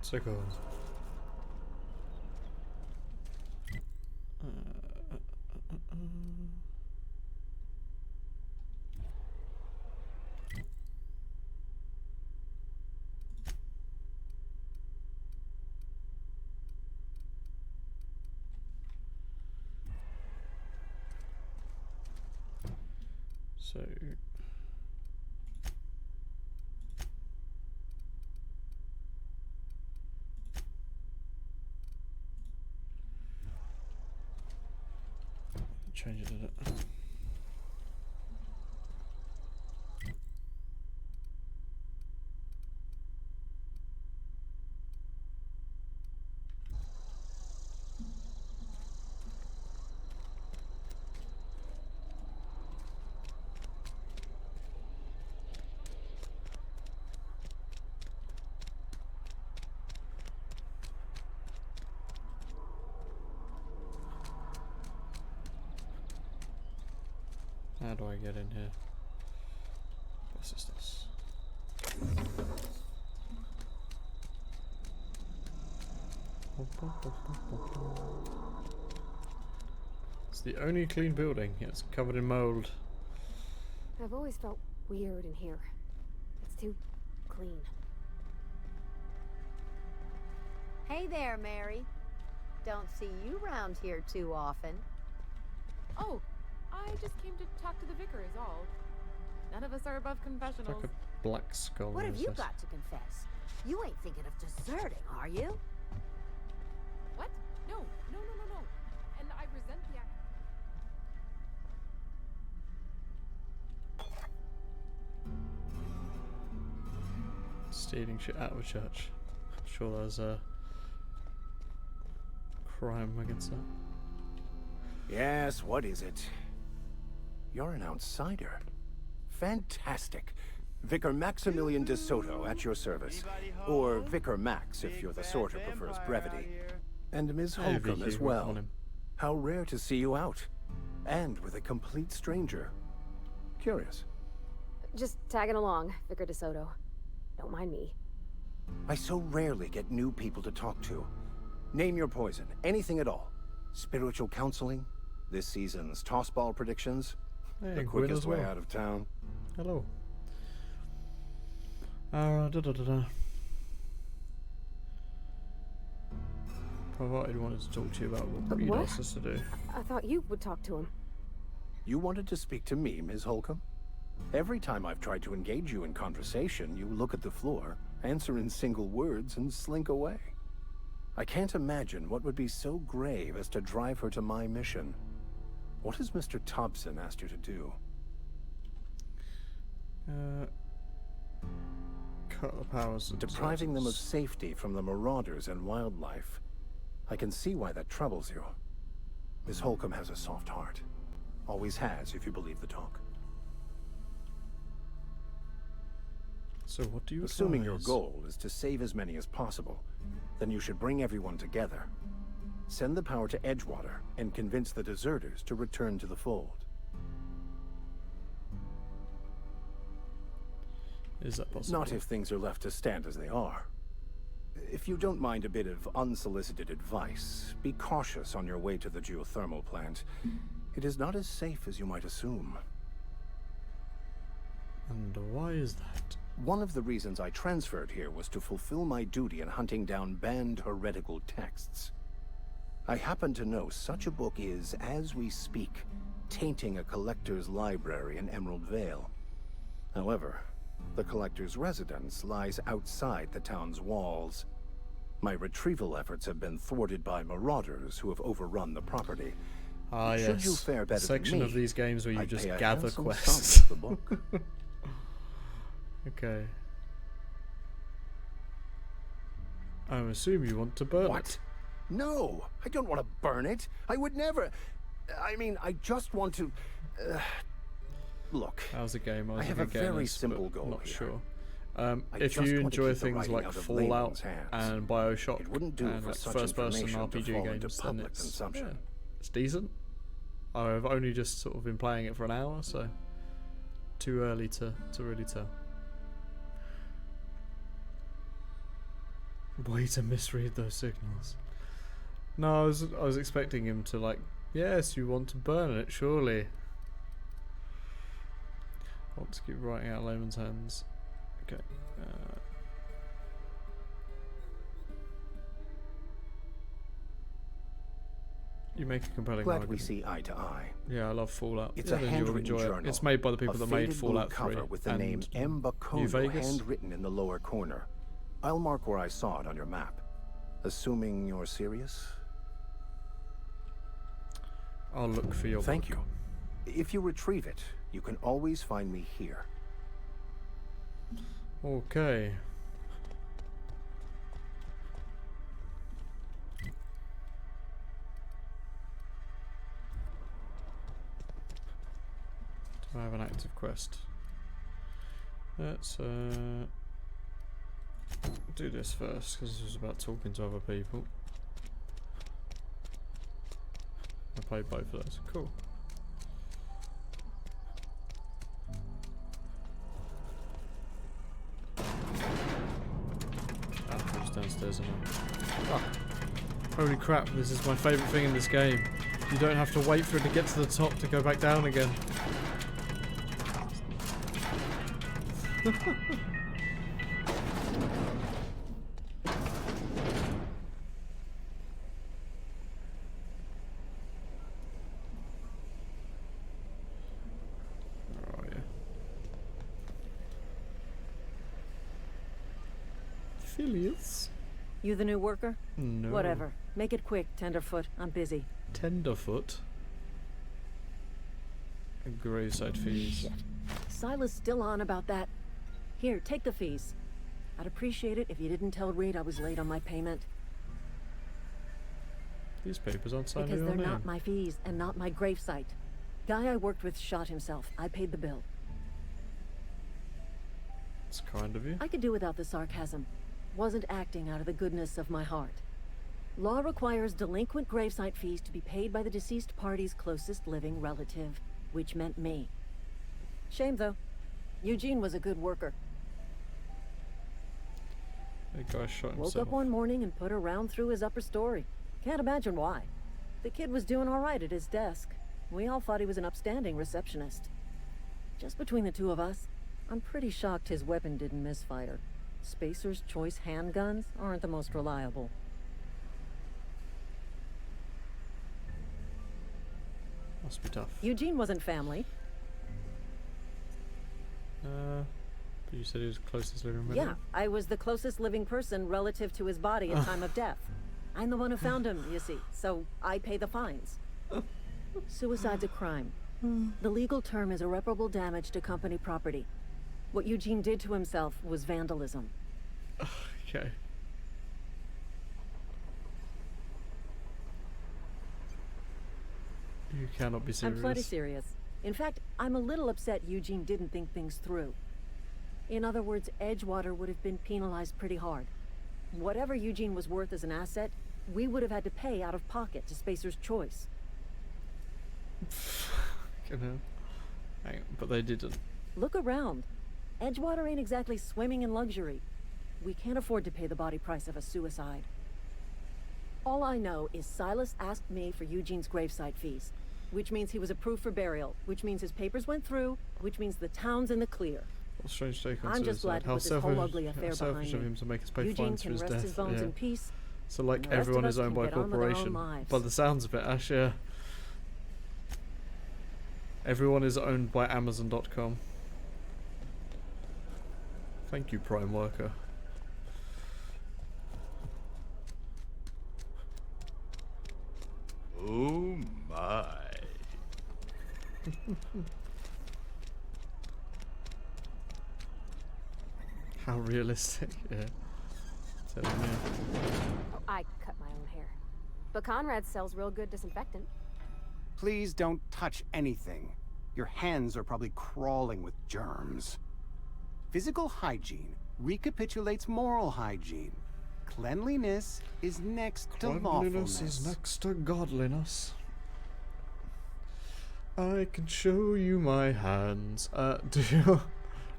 [SPEAKER 1] So cool. So change it, did it? How do I get in here? What is this? It's the only clean building. It's covered in mold.
[SPEAKER 14] I've always felt weird in here. It's too clean.
[SPEAKER 15] Hey there, Mary. Don't see you around here too often.
[SPEAKER 11] Oh, I just came to talk to the vicar is all. None of us are above confessionals.
[SPEAKER 1] Like a black skull.
[SPEAKER 15] What have
[SPEAKER 1] is
[SPEAKER 15] you
[SPEAKER 1] this?
[SPEAKER 15] got to confess? You ain't thinking of deserting, are you?
[SPEAKER 11] What? No. And I resent the act.
[SPEAKER 1] Stealing shit out of a church. I'm sure there's a crime against that.
[SPEAKER 16] Yes, what is it? You're an outsider. Fantastic. Vicar Maximilian de Soto at your service. Or Vicar Max, if you're the sort who prefers brevity. And Ms.
[SPEAKER 1] Hey,
[SPEAKER 16] Holcomb
[SPEAKER 1] Vicky,
[SPEAKER 16] as
[SPEAKER 1] work
[SPEAKER 16] well.
[SPEAKER 1] on him.
[SPEAKER 16] How rare to see you out. And with a complete stranger. Curious.
[SPEAKER 14] Just tagging along, Vicar DeSoto. Don't mind me.
[SPEAKER 16] I so rarely get new people to talk to. Name your poison, anything at all. Spiritual counseling, this season's tossball predictions,
[SPEAKER 1] Hey,
[SPEAKER 16] the
[SPEAKER 1] Gwyn
[SPEAKER 16] quickest
[SPEAKER 1] as
[SPEAKER 16] way
[SPEAKER 1] well.
[SPEAKER 16] out of town.
[SPEAKER 1] Hello. Provided wanted to talk to you about what you'd asked us to do.
[SPEAKER 14] I thought you would talk to him.
[SPEAKER 16] You wanted to speak to me, Ms. Holcomb? Every time I've tried to engage you in conversation, you look at the floor, answer in single words, and slink away. I can't imagine what would be so grave as to drive her to my mission. What has Mr. Thompson asked you to do?
[SPEAKER 1] Cut the powers.
[SPEAKER 16] Depriving them of safety from the marauders and wildlife. I can see why that troubles you. Miss Holcomb has a soft heart. Always has, if you believe the talk.
[SPEAKER 1] So what do you
[SPEAKER 16] Assuming your
[SPEAKER 1] advise?
[SPEAKER 16] goal is to save as many as possible, then you should bring everyone together. Send the power to Edgewater and convince the deserters to return to the fold.
[SPEAKER 1] Is that possible?
[SPEAKER 16] Not if things are left to stand as they are. If you don't mind a bit of unsolicited advice, be cautious on your way to the geothermal plant. It is not as safe as you might assume.
[SPEAKER 1] And why is that?
[SPEAKER 16] One of the reasons I transferred here was to fulfill my duty in hunting down banned heretical texts. I happen to know such a book is, as we speak, tainting a collector's library in Emerald Vale. However, The collector's residence lies outside the town's walls. My retrieval efforts have been thwarted by marauders who have overrun the property.
[SPEAKER 1] Ah, yes.
[SPEAKER 16] Should you fare better
[SPEAKER 1] Section
[SPEAKER 16] than me,
[SPEAKER 1] of these games where you
[SPEAKER 16] I'd
[SPEAKER 1] just
[SPEAKER 16] pay a
[SPEAKER 1] gather
[SPEAKER 16] handsome
[SPEAKER 1] quests.
[SPEAKER 16] sum for the book.
[SPEAKER 1] Okay. I assume you want to burn
[SPEAKER 16] What?
[SPEAKER 1] it.
[SPEAKER 16] No, I don't want to burn it. I would never. I mean, I just want to. Look.
[SPEAKER 1] How's the game?
[SPEAKER 16] I have a very simple goal
[SPEAKER 1] not
[SPEAKER 16] here.
[SPEAKER 1] sure.
[SPEAKER 16] I
[SPEAKER 1] If
[SPEAKER 16] just
[SPEAKER 1] you
[SPEAKER 16] want to
[SPEAKER 1] enjoy
[SPEAKER 16] keep the
[SPEAKER 1] things
[SPEAKER 16] writing
[SPEAKER 1] like
[SPEAKER 16] out of
[SPEAKER 1] Fallout
[SPEAKER 16] layman's hands.
[SPEAKER 1] and Bioshock
[SPEAKER 16] It wouldn't do
[SPEAKER 1] and
[SPEAKER 16] for
[SPEAKER 1] like
[SPEAKER 16] such
[SPEAKER 1] first-person
[SPEAKER 16] information to
[SPEAKER 1] RPG
[SPEAKER 16] fall into
[SPEAKER 1] games, then
[SPEAKER 16] public
[SPEAKER 1] it's
[SPEAKER 16] consumption.
[SPEAKER 1] yeah, it's decent. I've only just sort of been playing it for an hour, so too early to really tell. Way to misread those signals. No, I was expecting him to like, yes, you want to burn it, surely. I want to keep writing out layman's hands. Okay. You make a compelling
[SPEAKER 16] Glad
[SPEAKER 1] argument.
[SPEAKER 16] we see eye to eye.
[SPEAKER 1] Yeah, I love Fallout.
[SPEAKER 16] It's
[SPEAKER 1] Yeah,
[SPEAKER 16] a
[SPEAKER 1] then you'll
[SPEAKER 16] handwritten
[SPEAKER 1] enjoy it.
[SPEAKER 16] journal.
[SPEAKER 1] It's made by the people
[SPEAKER 16] a
[SPEAKER 1] that made
[SPEAKER 16] faded blue
[SPEAKER 1] Fallout 3
[SPEAKER 16] cover with the
[SPEAKER 1] and
[SPEAKER 16] name M.
[SPEAKER 1] New
[SPEAKER 16] Bakono
[SPEAKER 1] Vegas.
[SPEAKER 16] handwritten in the lower corner. I'll mark where I saw it on your map. Assuming you're serious?
[SPEAKER 1] I'll look for your
[SPEAKER 16] Thank
[SPEAKER 1] book.
[SPEAKER 16] you. If you retrieve it, you can always find me here.
[SPEAKER 1] Okay. Do I have an active quest? Let's do this first, because this was about talking to other people. I played both of those. Cool. Apple's downstairs now. Ah. Holy crap, this is my favourite thing in this game. You don't have to wait for it to get to the top to go back down again. Oh yeah. Phileas?
[SPEAKER 6] You the new worker?
[SPEAKER 1] No.
[SPEAKER 6] Whatever. Make it quick, Tenderfoot. I'm busy.
[SPEAKER 1] Tenderfoot? Graveside fees.
[SPEAKER 6] Shit. Silas still on about that. Here, take the fees. I'd appreciate it if you didn't tell Reed I was late on my payment.
[SPEAKER 1] These papers aren't signed
[SPEAKER 6] Because
[SPEAKER 1] in your
[SPEAKER 6] they're
[SPEAKER 1] name.
[SPEAKER 6] not my fees and not my gravesite. Guy I worked with shot himself. I paid the bill.
[SPEAKER 1] It's kind of you.
[SPEAKER 6] I could do without the sarcasm. Wasn't acting out of the goodness of my heart. Law requires delinquent gravesite fees to be paid by the deceased party's closest living relative, which meant me. Shame though. Eugene was a good worker.
[SPEAKER 1] The guy shot himself.
[SPEAKER 6] Woke up one morning and put a round through his upper story. Can't imagine why. The kid was doing all right at his desk. We all thought he was an upstanding receptionist. Just between the two of us, I'm pretty shocked his weapon didn't misfire. Spacer's Choice handguns aren't the most reliable.
[SPEAKER 1] Must be tough.
[SPEAKER 6] Eugene wasn't family.
[SPEAKER 1] But you said he was closest living relative?
[SPEAKER 6] Yeah, I was the closest living person relative to his body at time of death. I'm the one who found him, you see, so I pay the fines. Suicide's a crime. The legal term is irreparable damage to company property. What Eugene did to himself was vandalism.
[SPEAKER 1] Okay. You cannot be serious.
[SPEAKER 6] I'm plenty serious. In fact, I'm a little upset Eugene didn't think things through. In other words, Edgewater would have been penalized pretty hard. Whatever Eugene was worth as an asset, we would have had to pay out of pocket to Spacer's Choice.
[SPEAKER 1] You know. Hang on, but they didn't.
[SPEAKER 6] Look around. Edgewater ain't exactly swimming in luxury. We can't afford to pay the body price of a suicide. All I know is Silas asked me for Eugene's gravesite fees, which means he was approved for burial, which means his papers went through, which means the town's in the clear.
[SPEAKER 1] What a strange take on
[SPEAKER 6] I'm just glad
[SPEAKER 1] suicide.
[SPEAKER 6] to
[SPEAKER 1] How
[SPEAKER 6] put this whole
[SPEAKER 1] selfish,
[SPEAKER 6] ugly affair
[SPEAKER 1] how selfish
[SPEAKER 6] behind
[SPEAKER 1] of
[SPEAKER 6] me.
[SPEAKER 1] him to make us pay
[SPEAKER 6] Eugene
[SPEAKER 1] fines for
[SPEAKER 6] can
[SPEAKER 1] his
[SPEAKER 6] rest
[SPEAKER 1] death.
[SPEAKER 6] his bones
[SPEAKER 1] Yeah.
[SPEAKER 6] in peace.
[SPEAKER 1] So like
[SPEAKER 6] and the rest
[SPEAKER 1] everyone
[SPEAKER 6] of
[SPEAKER 1] is
[SPEAKER 6] us
[SPEAKER 1] owned
[SPEAKER 6] can
[SPEAKER 1] by a
[SPEAKER 6] get on with our own
[SPEAKER 1] corporation.
[SPEAKER 6] lives.
[SPEAKER 1] By the sounds of it, Ash, yeah. Everyone is owned by Amazon.com. Thank you, Prime Worker.
[SPEAKER 17] Oh my.
[SPEAKER 1] How realistic, yeah. Telling me.
[SPEAKER 14] Oh, I cut my own hair. But Conrad sells real good disinfectant.
[SPEAKER 18] Please don't touch anything. Your hands are probably crawling with germs. Physical hygiene recapitulates moral hygiene. Cleanliness is next to lawfulness.
[SPEAKER 1] Cleanliness is next to godliness. I can show you my hands. Do you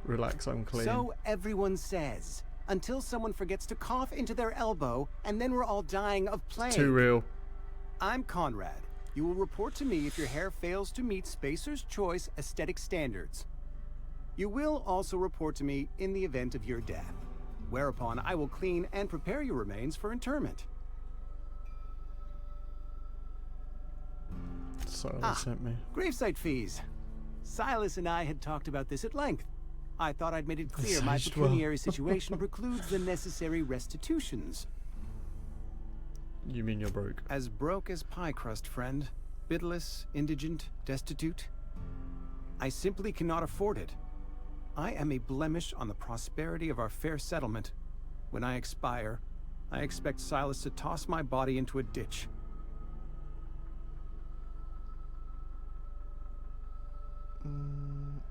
[SPEAKER 1] relax? I'm clean.
[SPEAKER 18] So everyone says, until someone forgets to cough into their elbow, and then we're all dying of plague.
[SPEAKER 1] Too real.
[SPEAKER 18] I'm Conrad. You will report to me if your hair fails to meet Spacer's Choice aesthetic standards. You will also report to me in the event of your death, whereupon I will clean and prepare your remains for interment.
[SPEAKER 1] Sent me.
[SPEAKER 18] Gravesite fees. Silas and I had talked about this at length. I thought I'd made it clear my pecuniary situation precludes the necessary restitutions.
[SPEAKER 1] You mean you're broke?
[SPEAKER 18] As broke as pie crust, friend. Bidless, indigent, destitute. I simply cannot afford it. I am a blemish on the prosperity of our fair settlement. When I expire, I expect Silas to toss my body into a ditch.
[SPEAKER 1] You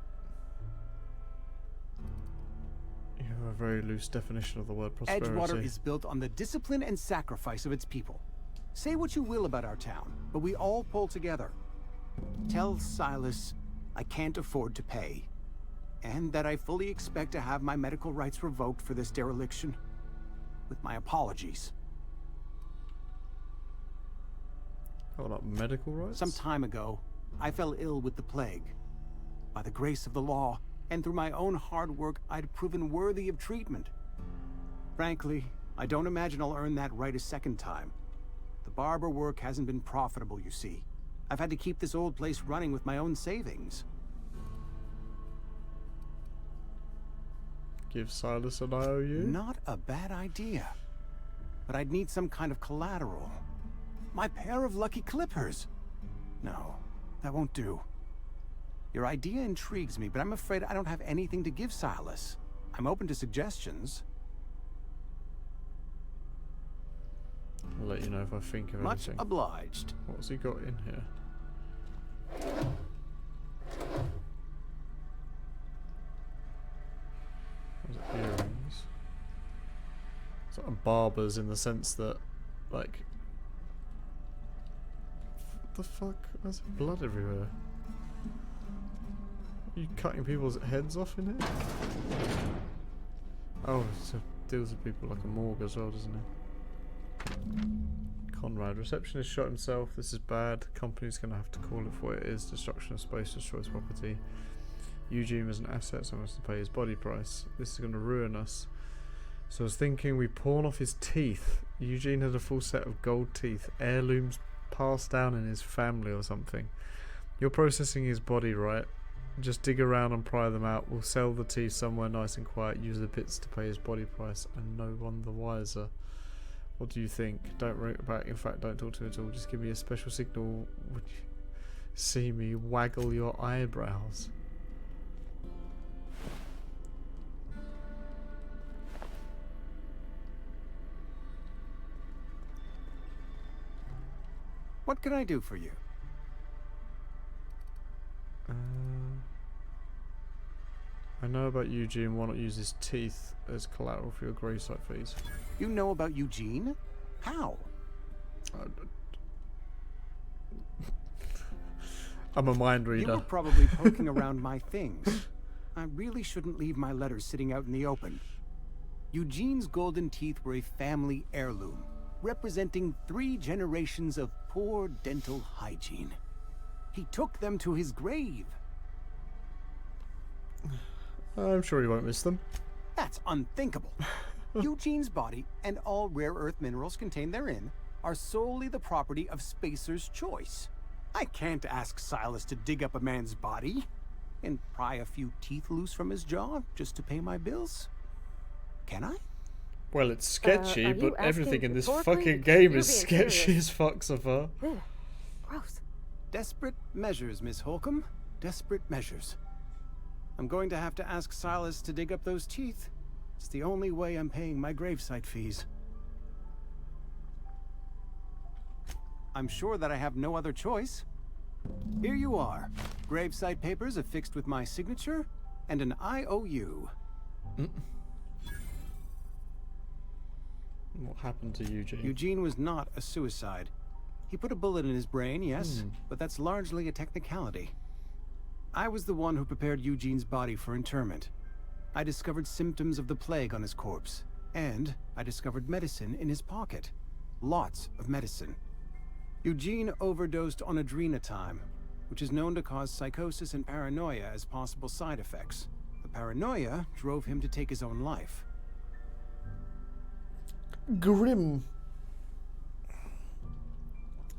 [SPEAKER 1] have a very loose definition of the word prosperity.
[SPEAKER 18] Edgewater is built on the discipline and sacrifice of its people. Say what you will about our town, but we all pull together. Tell Silas I can't afford to pay, and that I fully expect to have my medical rights revoked for this dereliction. With my apologies.
[SPEAKER 1] Hold up, medical rights?
[SPEAKER 18] Some time ago, I fell ill with the plague. By the grace of the law, and through my own hard work, I'd proven worthy of treatment. Frankly, I don't imagine I'll earn that right a second time. The barber work hasn't been profitable, you see. I've had to keep this old place running with my own savings.
[SPEAKER 1] Give Silas an IOU?
[SPEAKER 18] Not a bad idea. But I'd need some kind of collateral. My pair of lucky clippers. No, that won't do. Your idea intrigues me, but I'm afraid I don't have anything to give Silas. I'm open to suggestions.
[SPEAKER 1] I'll let you know if I think of
[SPEAKER 18] Much
[SPEAKER 1] anything.
[SPEAKER 18] Much obliged.
[SPEAKER 1] What's he got in here? What's it, earrings? It's like a barber's in the sense that, like... What the fuck? There's blood everywhere. Are you cutting people's heads off in here? Oh, so deals with people like a morgue as well, doesn't he? Conrad, receptionist shot himself. This is bad. Company's gonna have to call it for what it is. Destruction of space destroys property. Eugene as an asset, so has to pay his body price. This is gonna ruin us. So I was thinking we pawn off his teeth. Eugene had a full set of gold teeth, heirlooms passed down in his family or something. You're processing his body, right? Just dig around and pry them out. We'll sell the teeth somewhere nice and quiet, use the bits to pay his body price, and no one the wiser. What do you think? Don't write back. In fact, don't talk to me at all. Just give me a special signal. Would you see me waggle your eyebrows?
[SPEAKER 18] What can I do for you?
[SPEAKER 1] I know about Eugene. Why not use his teeth as collateral for your gravesite fees?
[SPEAKER 18] You know about Eugene? How?
[SPEAKER 1] I'm a mind reader.
[SPEAKER 18] You were probably poking around my things. I really shouldn't leave my letters sitting out in the open. Eugene's golden teeth were a family heirloom, representing 3 generations of poor dental hygiene. He took them to his grave.
[SPEAKER 1] I'm sure he won't miss them.
[SPEAKER 18] That's unthinkable. Eugene's body and all rare earth minerals contained therein are solely the property of Spacer's Choice. I can't ask Silas to dig up a man's body and pry a few teeth loose from his jaw just to pay my bills. Can I?
[SPEAKER 1] Well, it's sketchy,
[SPEAKER 14] are you
[SPEAKER 1] but everything in this
[SPEAKER 14] rhetorically?
[SPEAKER 1] fucking
[SPEAKER 14] Because
[SPEAKER 1] game
[SPEAKER 14] you're
[SPEAKER 1] is
[SPEAKER 14] being
[SPEAKER 1] sketchy
[SPEAKER 14] serious.
[SPEAKER 1] as fuck so far.
[SPEAKER 14] Ugh, gross.
[SPEAKER 18] Desperate measures, Miss Holcomb. Desperate measures. I'm going to have to ask Silas to dig up those teeth. It's the only way I'm paying my gravesite fees. I'm sure that I have no other choice. Here you are. Gravesite papers affixed with my signature and an IOU.
[SPEAKER 1] What happened to Eugene?
[SPEAKER 18] Eugene was not a suicide. He put a bullet in his brain, yes, but that's largely a technicality. I was the one who prepared Eugene's body for interment. I discovered symptoms of the plague on his corpse, and I discovered medicine in his pocket. Lots of medicine. Eugene overdosed on adrenatime, which is known to cause psychosis and paranoia as possible side effects. The paranoia drove him to take his own life.
[SPEAKER 1] Grim.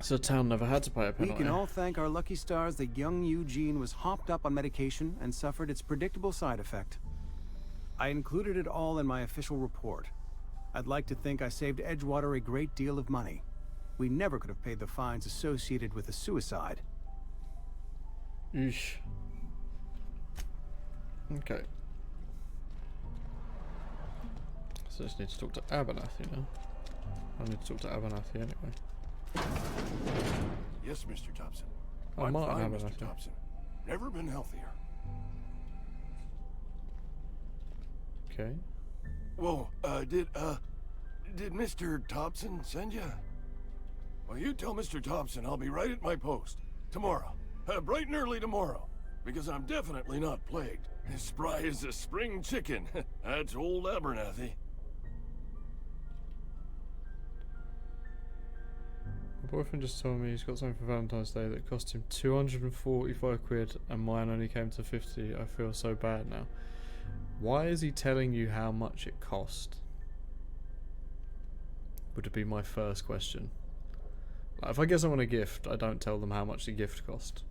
[SPEAKER 1] So town never had to pay a penalty.
[SPEAKER 18] We can all thank our lucky stars that young Eugene was hopped up on medication and suffered its predictable side effect. I included it all in my official report. I'd like to think I saved Edgewater a great deal of money. We never could have paid the fines associated with a suicide.
[SPEAKER 1] Eesh. Okay. So I just need to talk to Abernathy now. I need to talk to Abernathy anyway.
[SPEAKER 17] Yes, Mr. Thompson.
[SPEAKER 1] Oh,
[SPEAKER 17] I'm
[SPEAKER 1] Martin
[SPEAKER 17] fine,
[SPEAKER 1] Abernathy.
[SPEAKER 17] Mr. Thompson. Never been healthier.
[SPEAKER 1] Okay.
[SPEAKER 17] Whoa, did Mr. Thompson send you? Well, you tell Mr. Thompson I'll be right at my post. Tomorrow. Bright and early tomorrow. Because I'm definitely not plagued. As spry as a spring chicken. That's old Abernathy.
[SPEAKER 1] My boyfriend just told me he's got something for Valentine's Day that cost him 245 quid and mine only came to 50. I feel so bad now. Why is he telling you how much it cost? Would be my first question. Like, if I get someone a gift, I don't tell them how much the gift cost.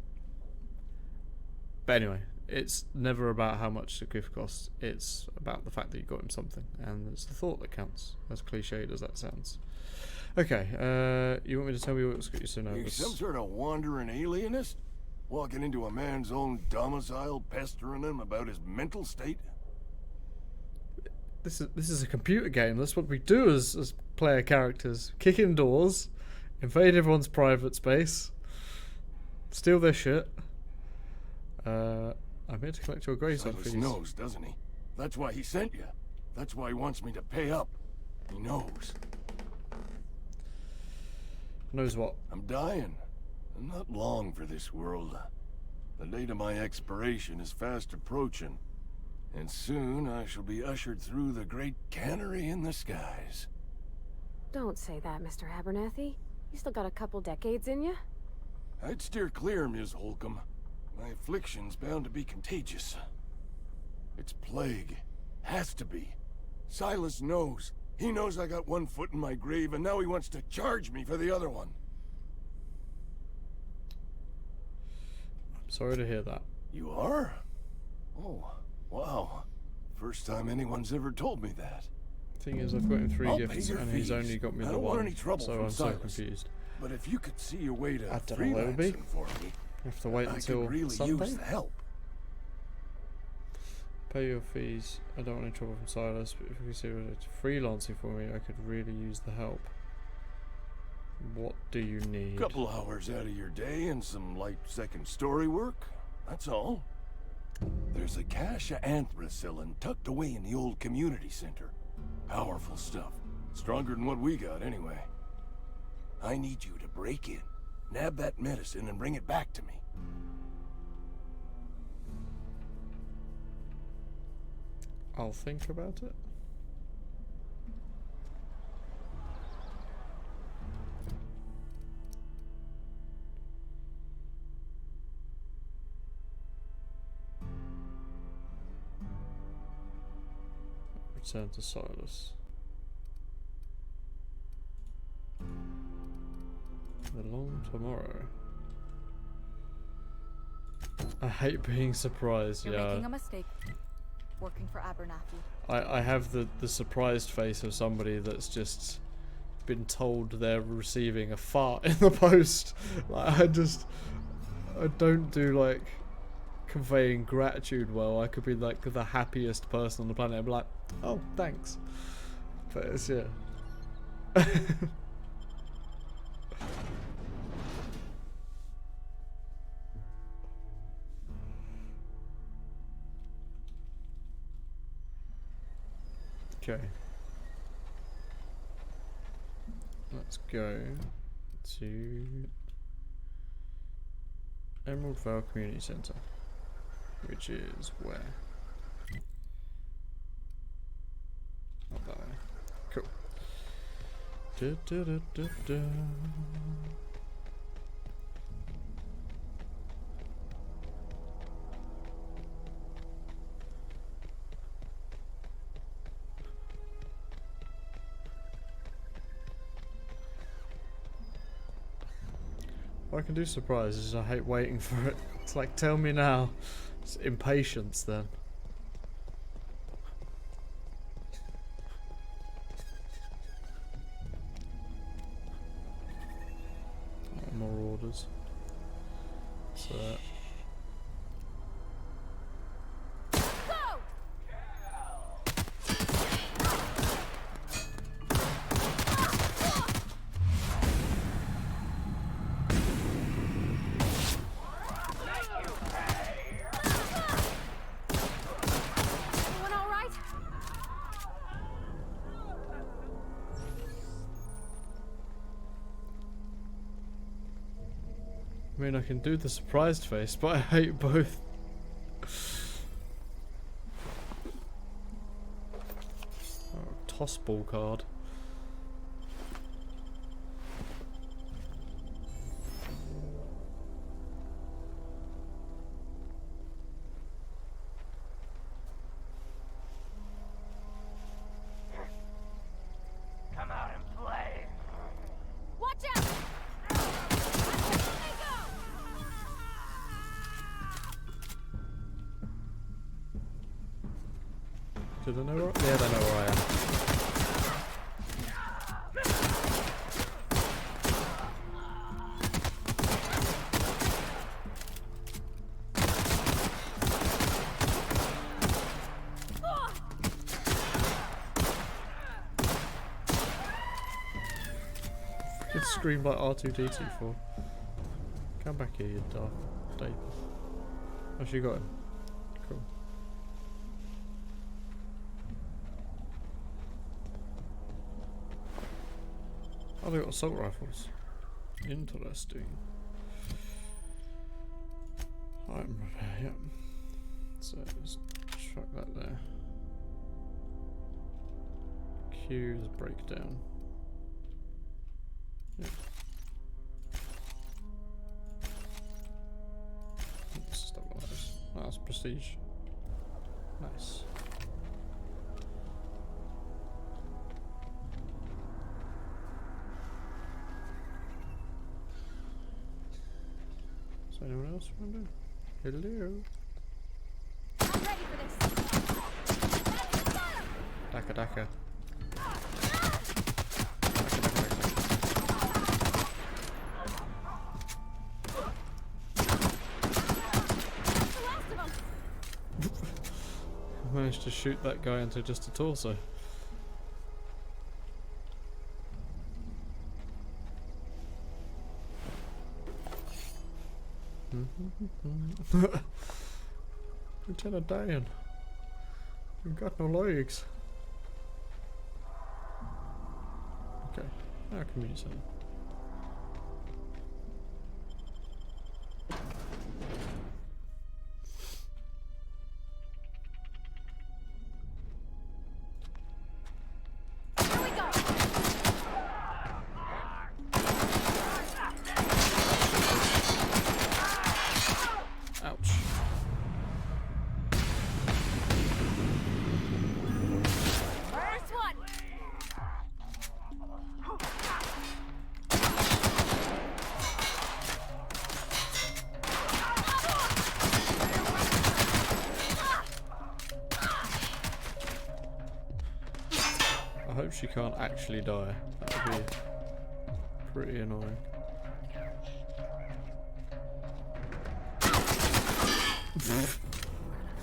[SPEAKER 1] But anyway, it's never about how much the gift costs. It's about the fact that you got him something, and it's the thought that counts, as cliched as that sounds. Okay, you want me to tell me what's got you so
[SPEAKER 17] You
[SPEAKER 1] nervous?
[SPEAKER 17] some sort of wandering alienist? Walking into a man's own domicile, pestering him about his mental state?
[SPEAKER 1] This is a computer game. That's what we do as player characters. Kick in doors, invade everyone's private space, steal their shit. I'm here to collect your gravesite
[SPEAKER 17] Silas
[SPEAKER 1] fees.
[SPEAKER 17] knows, doesn't he? That's why he sent you. That's why he wants me to pay up. He knows.
[SPEAKER 1] Knows what?
[SPEAKER 17] I'm dying. I'm not long for this world. The date of my expiration is fast approaching. And soon I shall be ushered through the great cannery in the skies.
[SPEAKER 14] Don't say that, Mr. Abernathy. You still got a couple decades in you.
[SPEAKER 17] I'd steer clear, Ms. Holcomb. My affliction's bound to be contagious. It's plague. Has to be. Silas knows. He knows I got one foot in my grave, and now he wants to charge me for the other one.
[SPEAKER 1] I'm sorry to hear that.
[SPEAKER 17] You are? Oh, wow. First time anyone's ever told me that.
[SPEAKER 1] Thing is, I've got him 3
[SPEAKER 17] I'll
[SPEAKER 1] gifts,
[SPEAKER 17] pay your
[SPEAKER 1] and he's
[SPEAKER 17] fees.
[SPEAKER 1] only got me
[SPEAKER 17] I
[SPEAKER 1] the
[SPEAKER 17] don't want
[SPEAKER 1] one,
[SPEAKER 17] any trouble
[SPEAKER 1] so
[SPEAKER 17] from
[SPEAKER 1] I'm so
[SPEAKER 17] Silas.
[SPEAKER 1] confused.
[SPEAKER 17] But if you could see your way to
[SPEAKER 1] I don't know where it'll be.
[SPEAKER 17] freelancing for me,
[SPEAKER 1] I have to wait
[SPEAKER 17] I
[SPEAKER 1] until
[SPEAKER 17] could really
[SPEAKER 1] Sunday.
[SPEAKER 17] use the help.
[SPEAKER 1] Pay your fees. I don't want any trouble from Silas, but if you consider it freelancing for me, I could really use the help. What do you need?
[SPEAKER 17] Couple hours out of your day and some light second story work. That's all. There's a cache of anthracillin tucked away in the old community center. Powerful stuff. Stronger than what we got, anyway. I need you to break in, nab that medicine, and bring it back to me.
[SPEAKER 1] I'll think about it. Return to Silas. The long tomorrow. I hate being surprised.
[SPEAKER 11] You're
[SPEAKER 1] yeah.
[SPEAKER 11] making a mistake. working for Abernathy.
[SPEAKER 1] I have the surprised face of somebody that's just been told they're receiving a fart in the post. Like, I don't do like conveying gratitude well. I could be like the happiest person on the planet. I'm like, oh, thanks. But it's, yeah. Okay. Let's go to Emerald Vale Community Centre, which is where? Not that way. Cool. Da, da, da, da, da. What I can do surprises, I hate waiting for it. It's like, tell me now. It's impatience then. More orders. So I mean, I can do the surprised face, but I hate both. Oh, toss ball card.
[SPEAKER 8] Come out and play.
[SPEAKER 11] Watch out!
[SPEAKER 1] Do they know where? Yeah, they know where I am. Freaking scream like R2-D2 for. Come back here, you daft David. Oh, she got him. Cool. Oh, they got assault rifles. Interesting. Item repair, yep. So let's chuck that there. Q's breakdown. Yep. Let's stabilize. Oh, that's prestige. Nice. Is anyone else around here? Hello?
[SPEAKER 11] I'm ready for this.
[SPEAKER 1] Daka daka. I managed to shoot that guy into just a torso. Lieutenant Dan, you've got no legs. Okay, now community center. hope she can't actually die. That would be pretty annoying.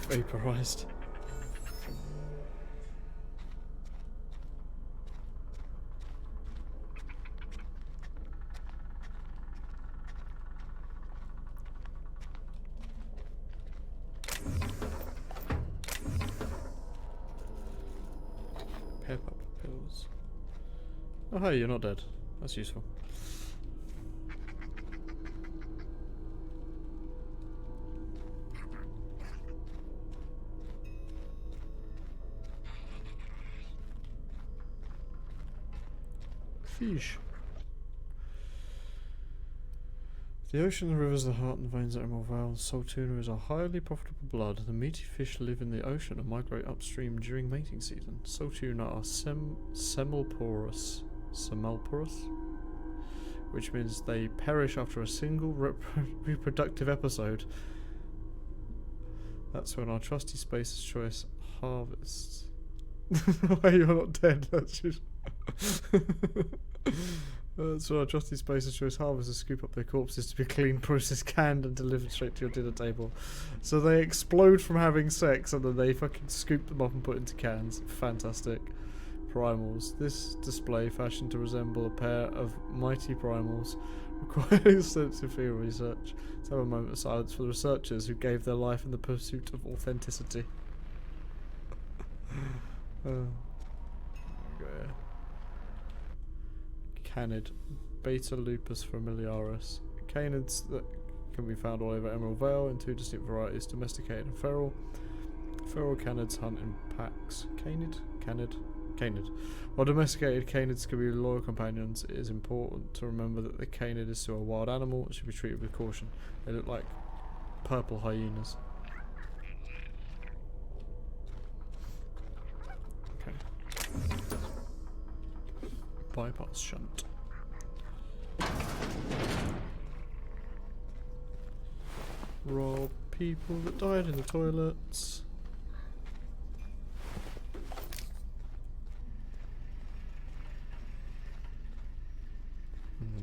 [SPEAKER 1] Vaporized. Pep up pills. Oh hey, you're not dead. That's useful. Fish. The ocean and rivers are the heart and veins at Emerald Vale. Salt tuna is a highly profitable blood. The meaty fish live in the ocean and migrate upstream during mating season. Salt tuna are semalporous, which means they perish after a single reproductive episode. That's when our trusty Spacer's Choice harvests. Why you're not dead? That's just. So our trusty Spacer's Choice harvesters scoop up their corpses to be cleaned, processed, canned, and delivered straight to your dinner table. So they explode from having sex, and then they fucking scoop them up and put into cans. Fantastic. Primals. This display, fashioned to resemble a pair of mighty primals, requiring extensive field research. Let's have a moment of silence for the researchers who gave their life in the pursuit of authenticity. There we go, yeah. Canid, Beta lupus familiaris. Canids that can be found all over Emerald Vale in two distinct varieties, domesticated and feral. Feral canids hunt in packs. Canid. While domesticated canids can be loyal companions, it is important to remember that the canid is still a wild animal and should be treated with caution. They look like purple hyenas. Okay. Bypass shunt. Rob people that died in the toilets.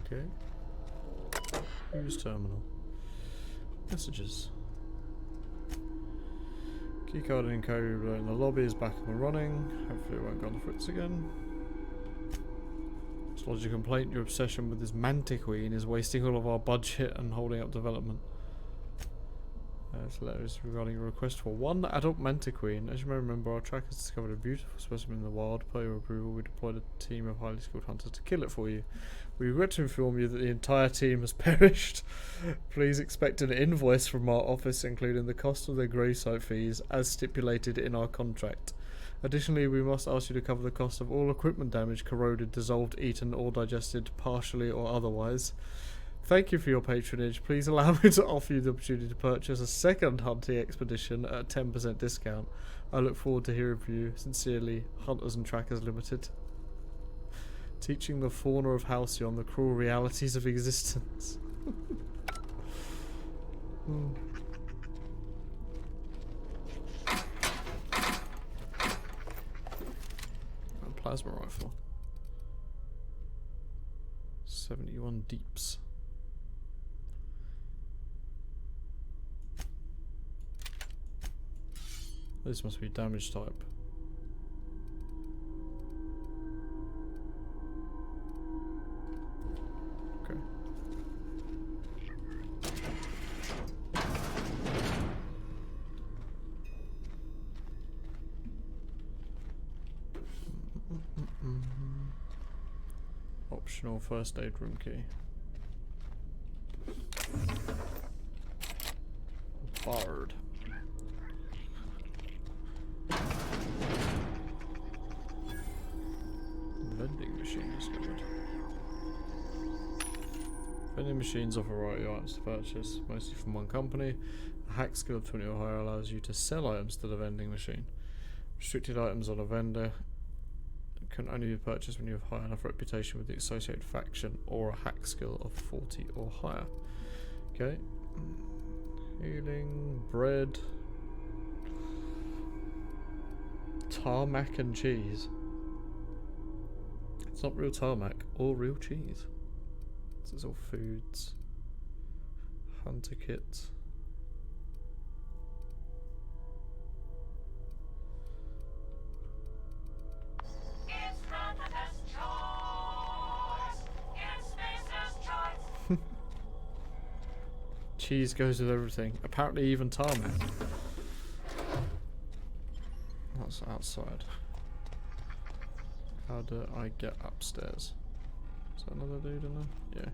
[SPEAKER 1] Okay. Use terminal. Messages. Keycard and encode in the lobby is back up and running. Hopefully it won't go on the fritz again. Just lodge a complaint. Your obsession with this Mantiqueen is wasting all of our budget and holding up development. This letter is regarding a request for one adult Mantiqueen. As you may remember, our trackers discovered a beautiful specimen in the wild. Per your approval, we deployed a team of highly skilled hunters to kill it for you. We regret to inform you that the entire team has perished. Please expect an invoice from our office, including the cost of their gravesite fees, as stipulated in our contract. Additionally, we must ask you to cover the cost of all equipment damage, corroded, dissolved, eaten, or digested, partially or otherwise. Thank you for your patronage. Please allow me to offer you the opportunity to purchase a second hunting expedition at a 10% discount. I look forward to hearing from you. Sincerely, Hunters and Trackers Limited. Teaching the fauna of Halcyon the cruel realities of existence. A plasma rifle. 71 deeps. This must be damage type. Okay. Optional first aid room key. Bard. Vending machine discovered. Vending machines offer a variety of items to purchase, mostly from one company. A hack skill of 20 or higher allows you to sell items to the vending machine. Restricted items on a vendor can only be purchased when you have high enough reputation with the associated faction or a hack skill of 40 or higher. Okay. Healing, bread, tarmac and cheese. It's not real tarmac or real cheese. This is all foods. Hunter kit. Cheese goes with everything. Apparently even tarmac. That's outside. How do I get upstairs? Is that another dude in there? Yeah.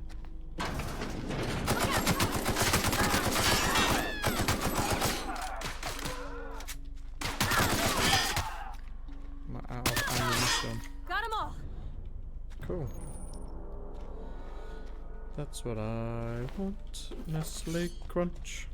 [SPEAKER 1] I'm out of ammunition.
[SPEAKER 14] Got them all.
[SPEAKER 1] Cool. That's what I want. Nestle Crunch.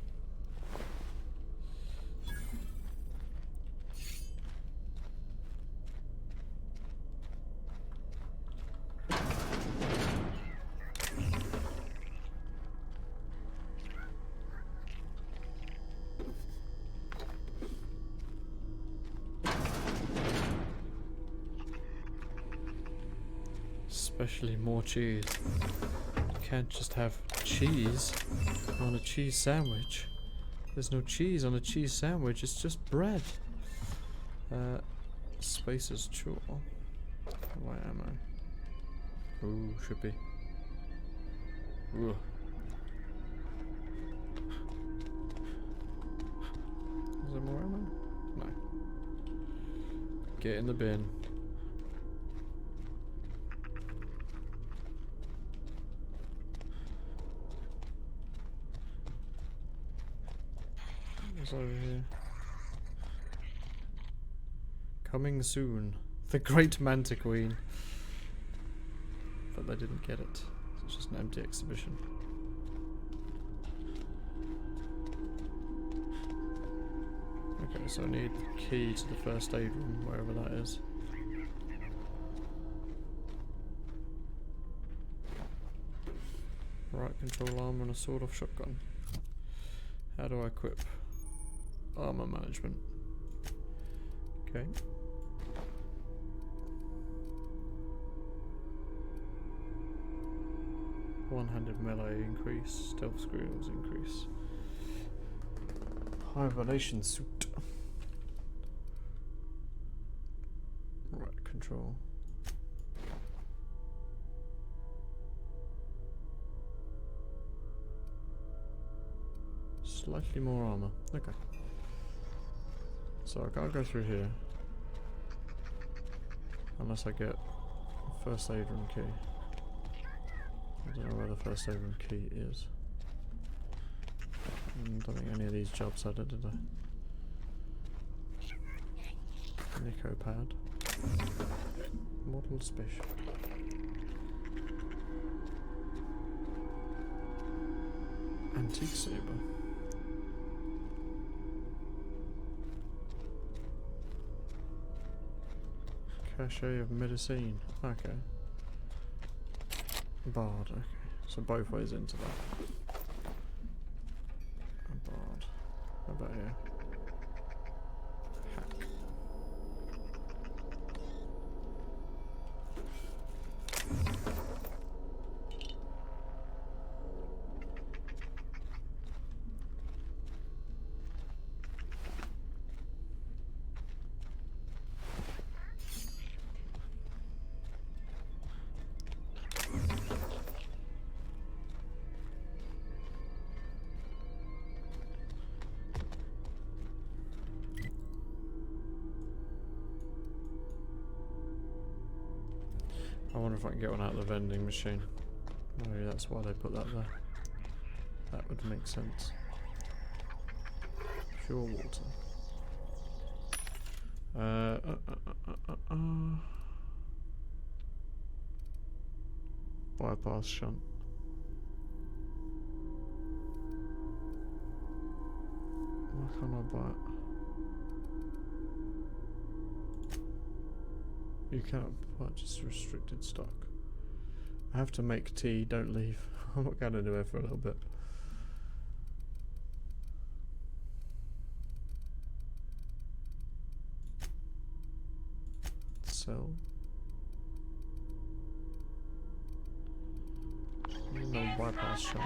[SPEAKER 1] Especially more cheese. You can't just have cheese on a cheese sandwich. There's no cheese on a cheese sandwich, it's just bread. Spacer's chore. Light ammo. Ooh, should be. Ooh. Is there more ammo? No. Get in the bin. What's over here? Coming soon. The Great Manta Queen. But they didn't get it. It's just an empty exhibition. Okay, so I need the key to the first aid room, wherever that is. Right control armor and a sawed-off shotgun. How do I equip armor management? Okay. One-handed melee increase, stealth skills increase. Hibernation suit. Right control. Slightly more armor. Okay. So I can't go through here unless I get a first aid room key. I don't know where the first aid room key is. I don't think any of these jobs had it, did they? Nico pad. Model special. Antique saber. Cachet of medicine. Okay. Bard. Okay. So both ways into that. A bard. How about here? Hack. I wonder if I can get one out of the vending machine. Maybe that's why they put that there. That would make sense. Pure water. Bypass shunt. Why can't I buy it? You cannot purchase restricted stock. I have to make tea, don't leave. I'm not going anywhere for a little bit. Sell. No bypass shot.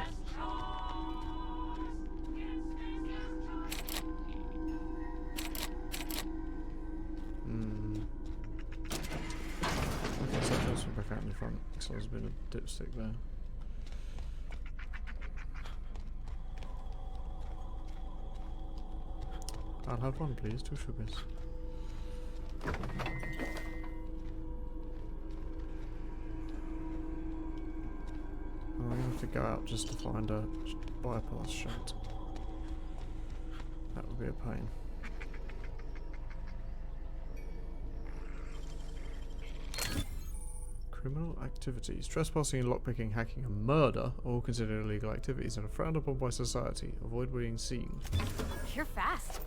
[SPEAKER 1] Okay, so that's back out in the front. So there's been a dipstick there. I'll have one, please. 2 sugars. I'm gonna have to go out just to find a bypass shot. That would be a pain. Criminal activities. Trespassing, lockpicking, hacking, and murder are all considered illegal activities and are frowned upon by society. Avoid being seen.
[SPEAKER 14] You're fast.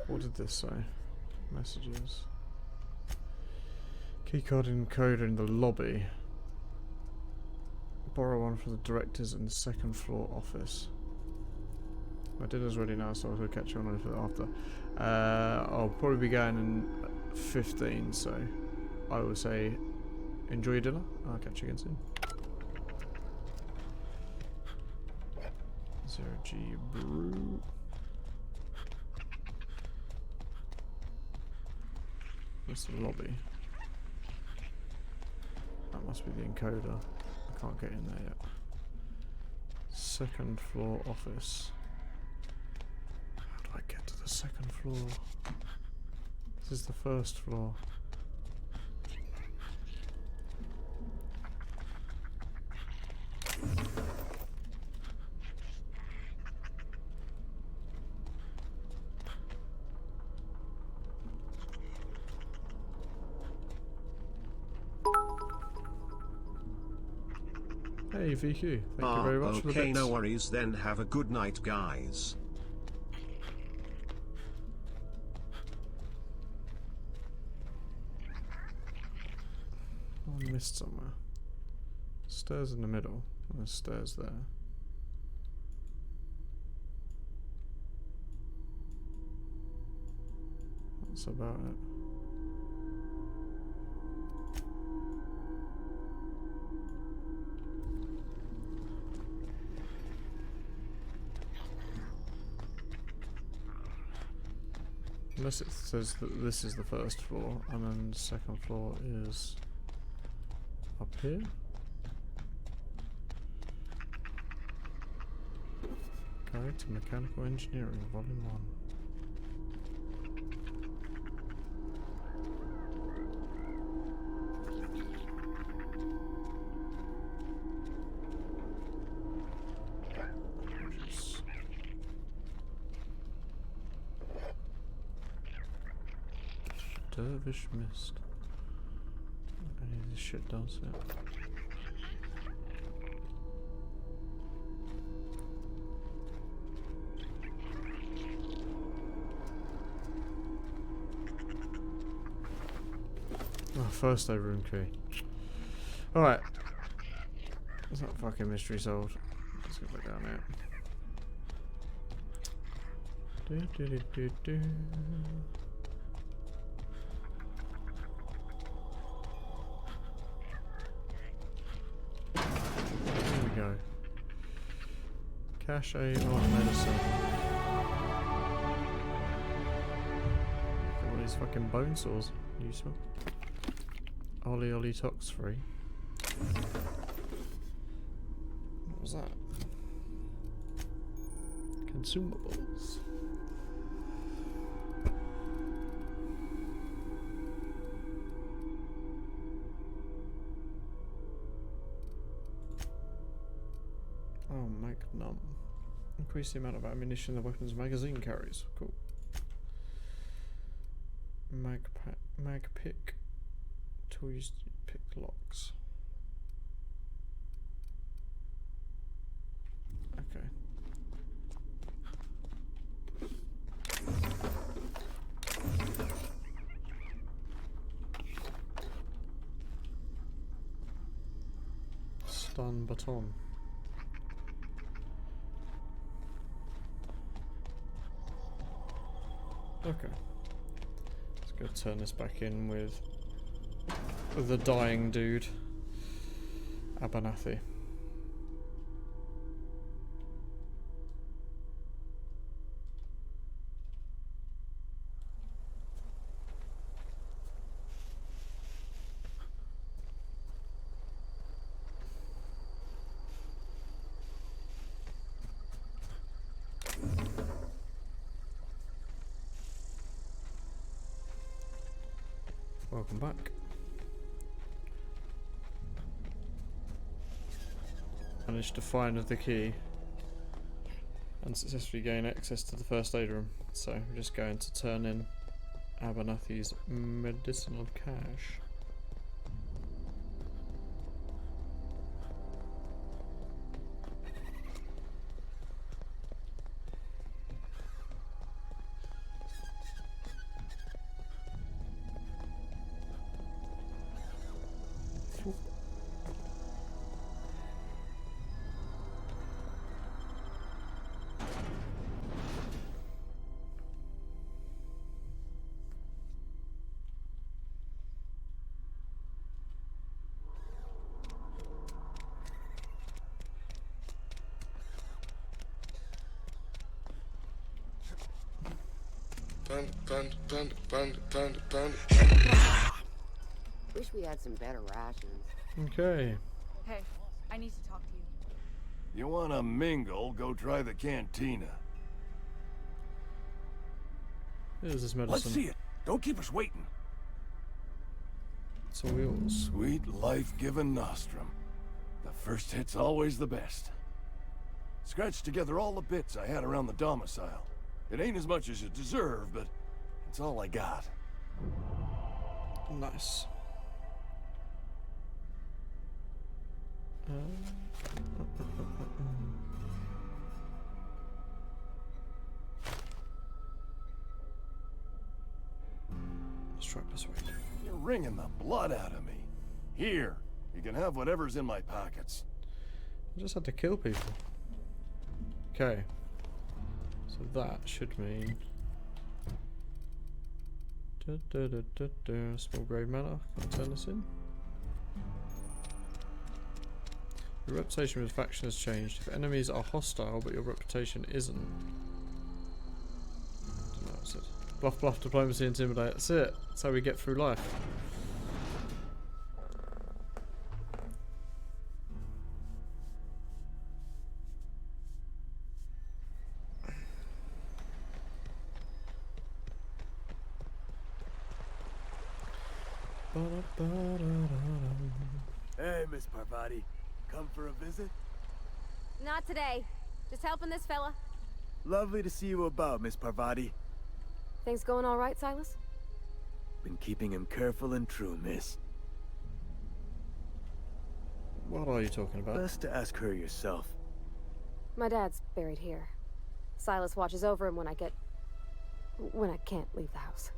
[SPEAKER 1] What did this say? Messages. Keycard encoder in the lobby. Borrow one from the directors in the 2nd floor office. My dinner's ready now, so I'll catch you on for after. I'll probably be going in 15, so I will say enjoy your dinner. I'll catch you again soon. 0G brew. What's the lobby? That must be the encoder. I can't get in there yet. 2nd floor office. How do I get to the 2nd floor? This is the 1st floor. Hey VQ, thank you very much for the bits.
[SPEAKER 19] Okay, no worries then, have a good night guys.
[SPEAKER 1] Oh, I missed somewhere. Stairs in the middle, and there's stairs there. That's about it. Unless it says that this is the 1st floor, and then the 2nd floor is up here. Guide to Mechanical Engineering, Volume 1. Dervish Mist. Any of this shit does it. Oh, first day room key. Alright. Is that fucking mystery solved? Let's get back down here. Do. Go. Cache on medicine. All these fucking bone saws. Useful. Ollie tox free. What was that? Consumables. Oh, Magnum. Increase the amount of ammunition the weapon's magazine carries. Cool. Mag pick. Tool used to pick locks. Okay. Stun baton. Okay. Go turn this back in with the dying dude, Abernathy. Welcome back. Managed to find the key and successfully gain access to the first aid room. So we're just going to turn in Abernathy's medicinal cache.
[SPEAKER 20] Wish we had some better rations.
[SPEAKER 1] Okay.
[SPEAKER 11] Hey, I need to talk to you.
[SPEAKER 17] You wanna mingle, go try the cantina.
[SPEAKER 1] Here's this medicine.
[SPEAKER 17] Let's see it. Don't keep us waiting.
[SPEAKER 1] It's all yours.
[SPEAKER 17] Sweet, life-giving nostrum. The first hit's always the best. Scratched together all the bits I had around the domicile. It ain't as much as you deserve, but it's all I got.
[SPEAKER 1] Nice. Let's try persuade.
[SPEAKER 17] You're wringing the blood out of me. Here, you can have whatever's in my pockets.
[SPEAKER 1] I just had to kill people. Okay. So that should mean... Small grave manor. Can I turn this in? Your reputation with the faction has changed. If enemies are hostile but your reputation isn't... I don't know what it said. Bluff, bluff, diplomacy, intimidate. That's it. That's how we get through life.
[SPEAKER 9] Hey, Miss Parvati. Come for a visit?
[SPEAKER 14] Not today. Just helping this fella.
[SPEAKER 9] Lovely to see you about, Miss Parvati.
[SPEAKER 14] Things going all right, Silas?
[SPEAKER 9] Been keeping him careful and true, miss.
[SPEAKER 1] What are you talking about?
[SPEAKER 9] Best to ask her yourself.
[SPEAKER 14] My dad's buried here. Silas watches over him when I can't leave the house.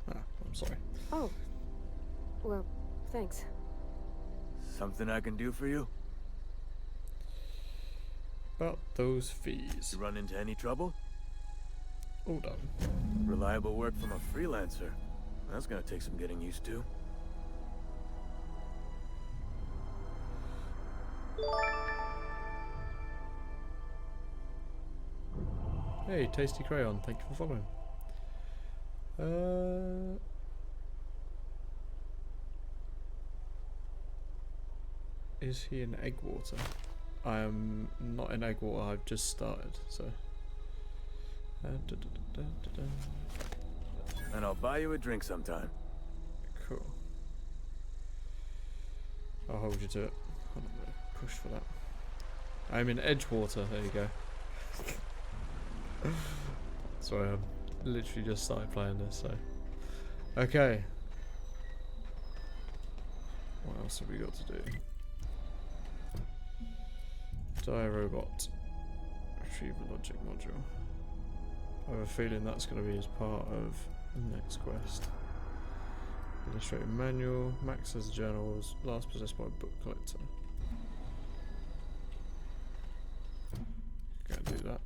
[SPEAKER 1] Ah, I'm sorry.
[SPEAKER 14] Oh. Well, thanks.
[SPEAKER 9] Something I can do for you?
[SPEAKER 1] About those fees.
[SPEAKER 9] You run into any trouble?
[SPEAKER 1] Hold on.
[SPEAKER 9] Reliable work from a freelancer. That's gonna take some getting used to.
[SPEAKER 1] Hey, Tasty Crayon, thank you for following. Is he in Eggwater? I am not in Eggwater, I've just started, so...
[SPEAKER 9] And I'll buy you a drink sometime.
[SPEAKER 1] Cool. I'll hold you to it. I'm not gonna push for that. I'm in Edgewater, there you go. Sorry, I literally just started playing this, so... Okay. What else have we got to do? Die robot. Retrieve a logic module. I have a feeling that's going to be as part of the next quest. Illustrated manual. Max as journal was last possessed by a book collector. Go do that.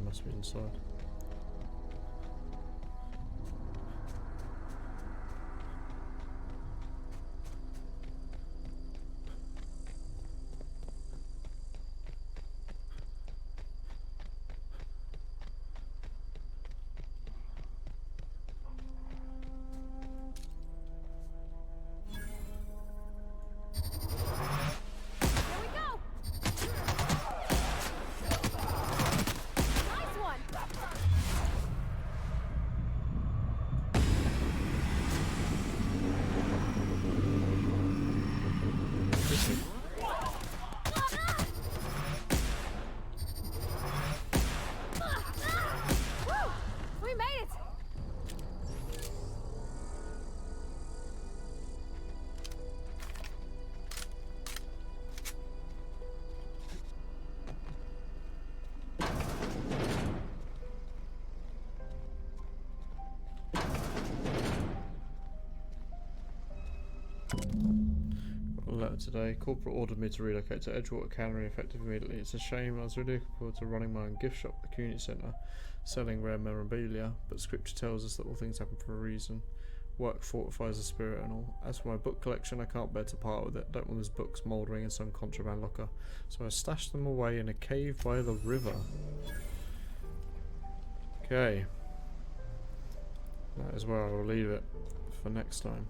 [SPEAKER 1] must be inside.
[SPEAKER 14] We made it!
[SPEAKER 1] Got a letter today. Corporate ordered me to relocate to Edgewater Cannery effective immediately. It's a shame. I was really looking forward to running my own gift shop at the community centre, selling rare memorabilia, but scripture tells us that all things happen for a reason. Work fortifies the spirit and all. As for my book collection, I can't bear to part with it. Don't want those books mouldering in some contraband locker, so I stashed them away in a cave by the river. Okay. That is where I will leave it for next time.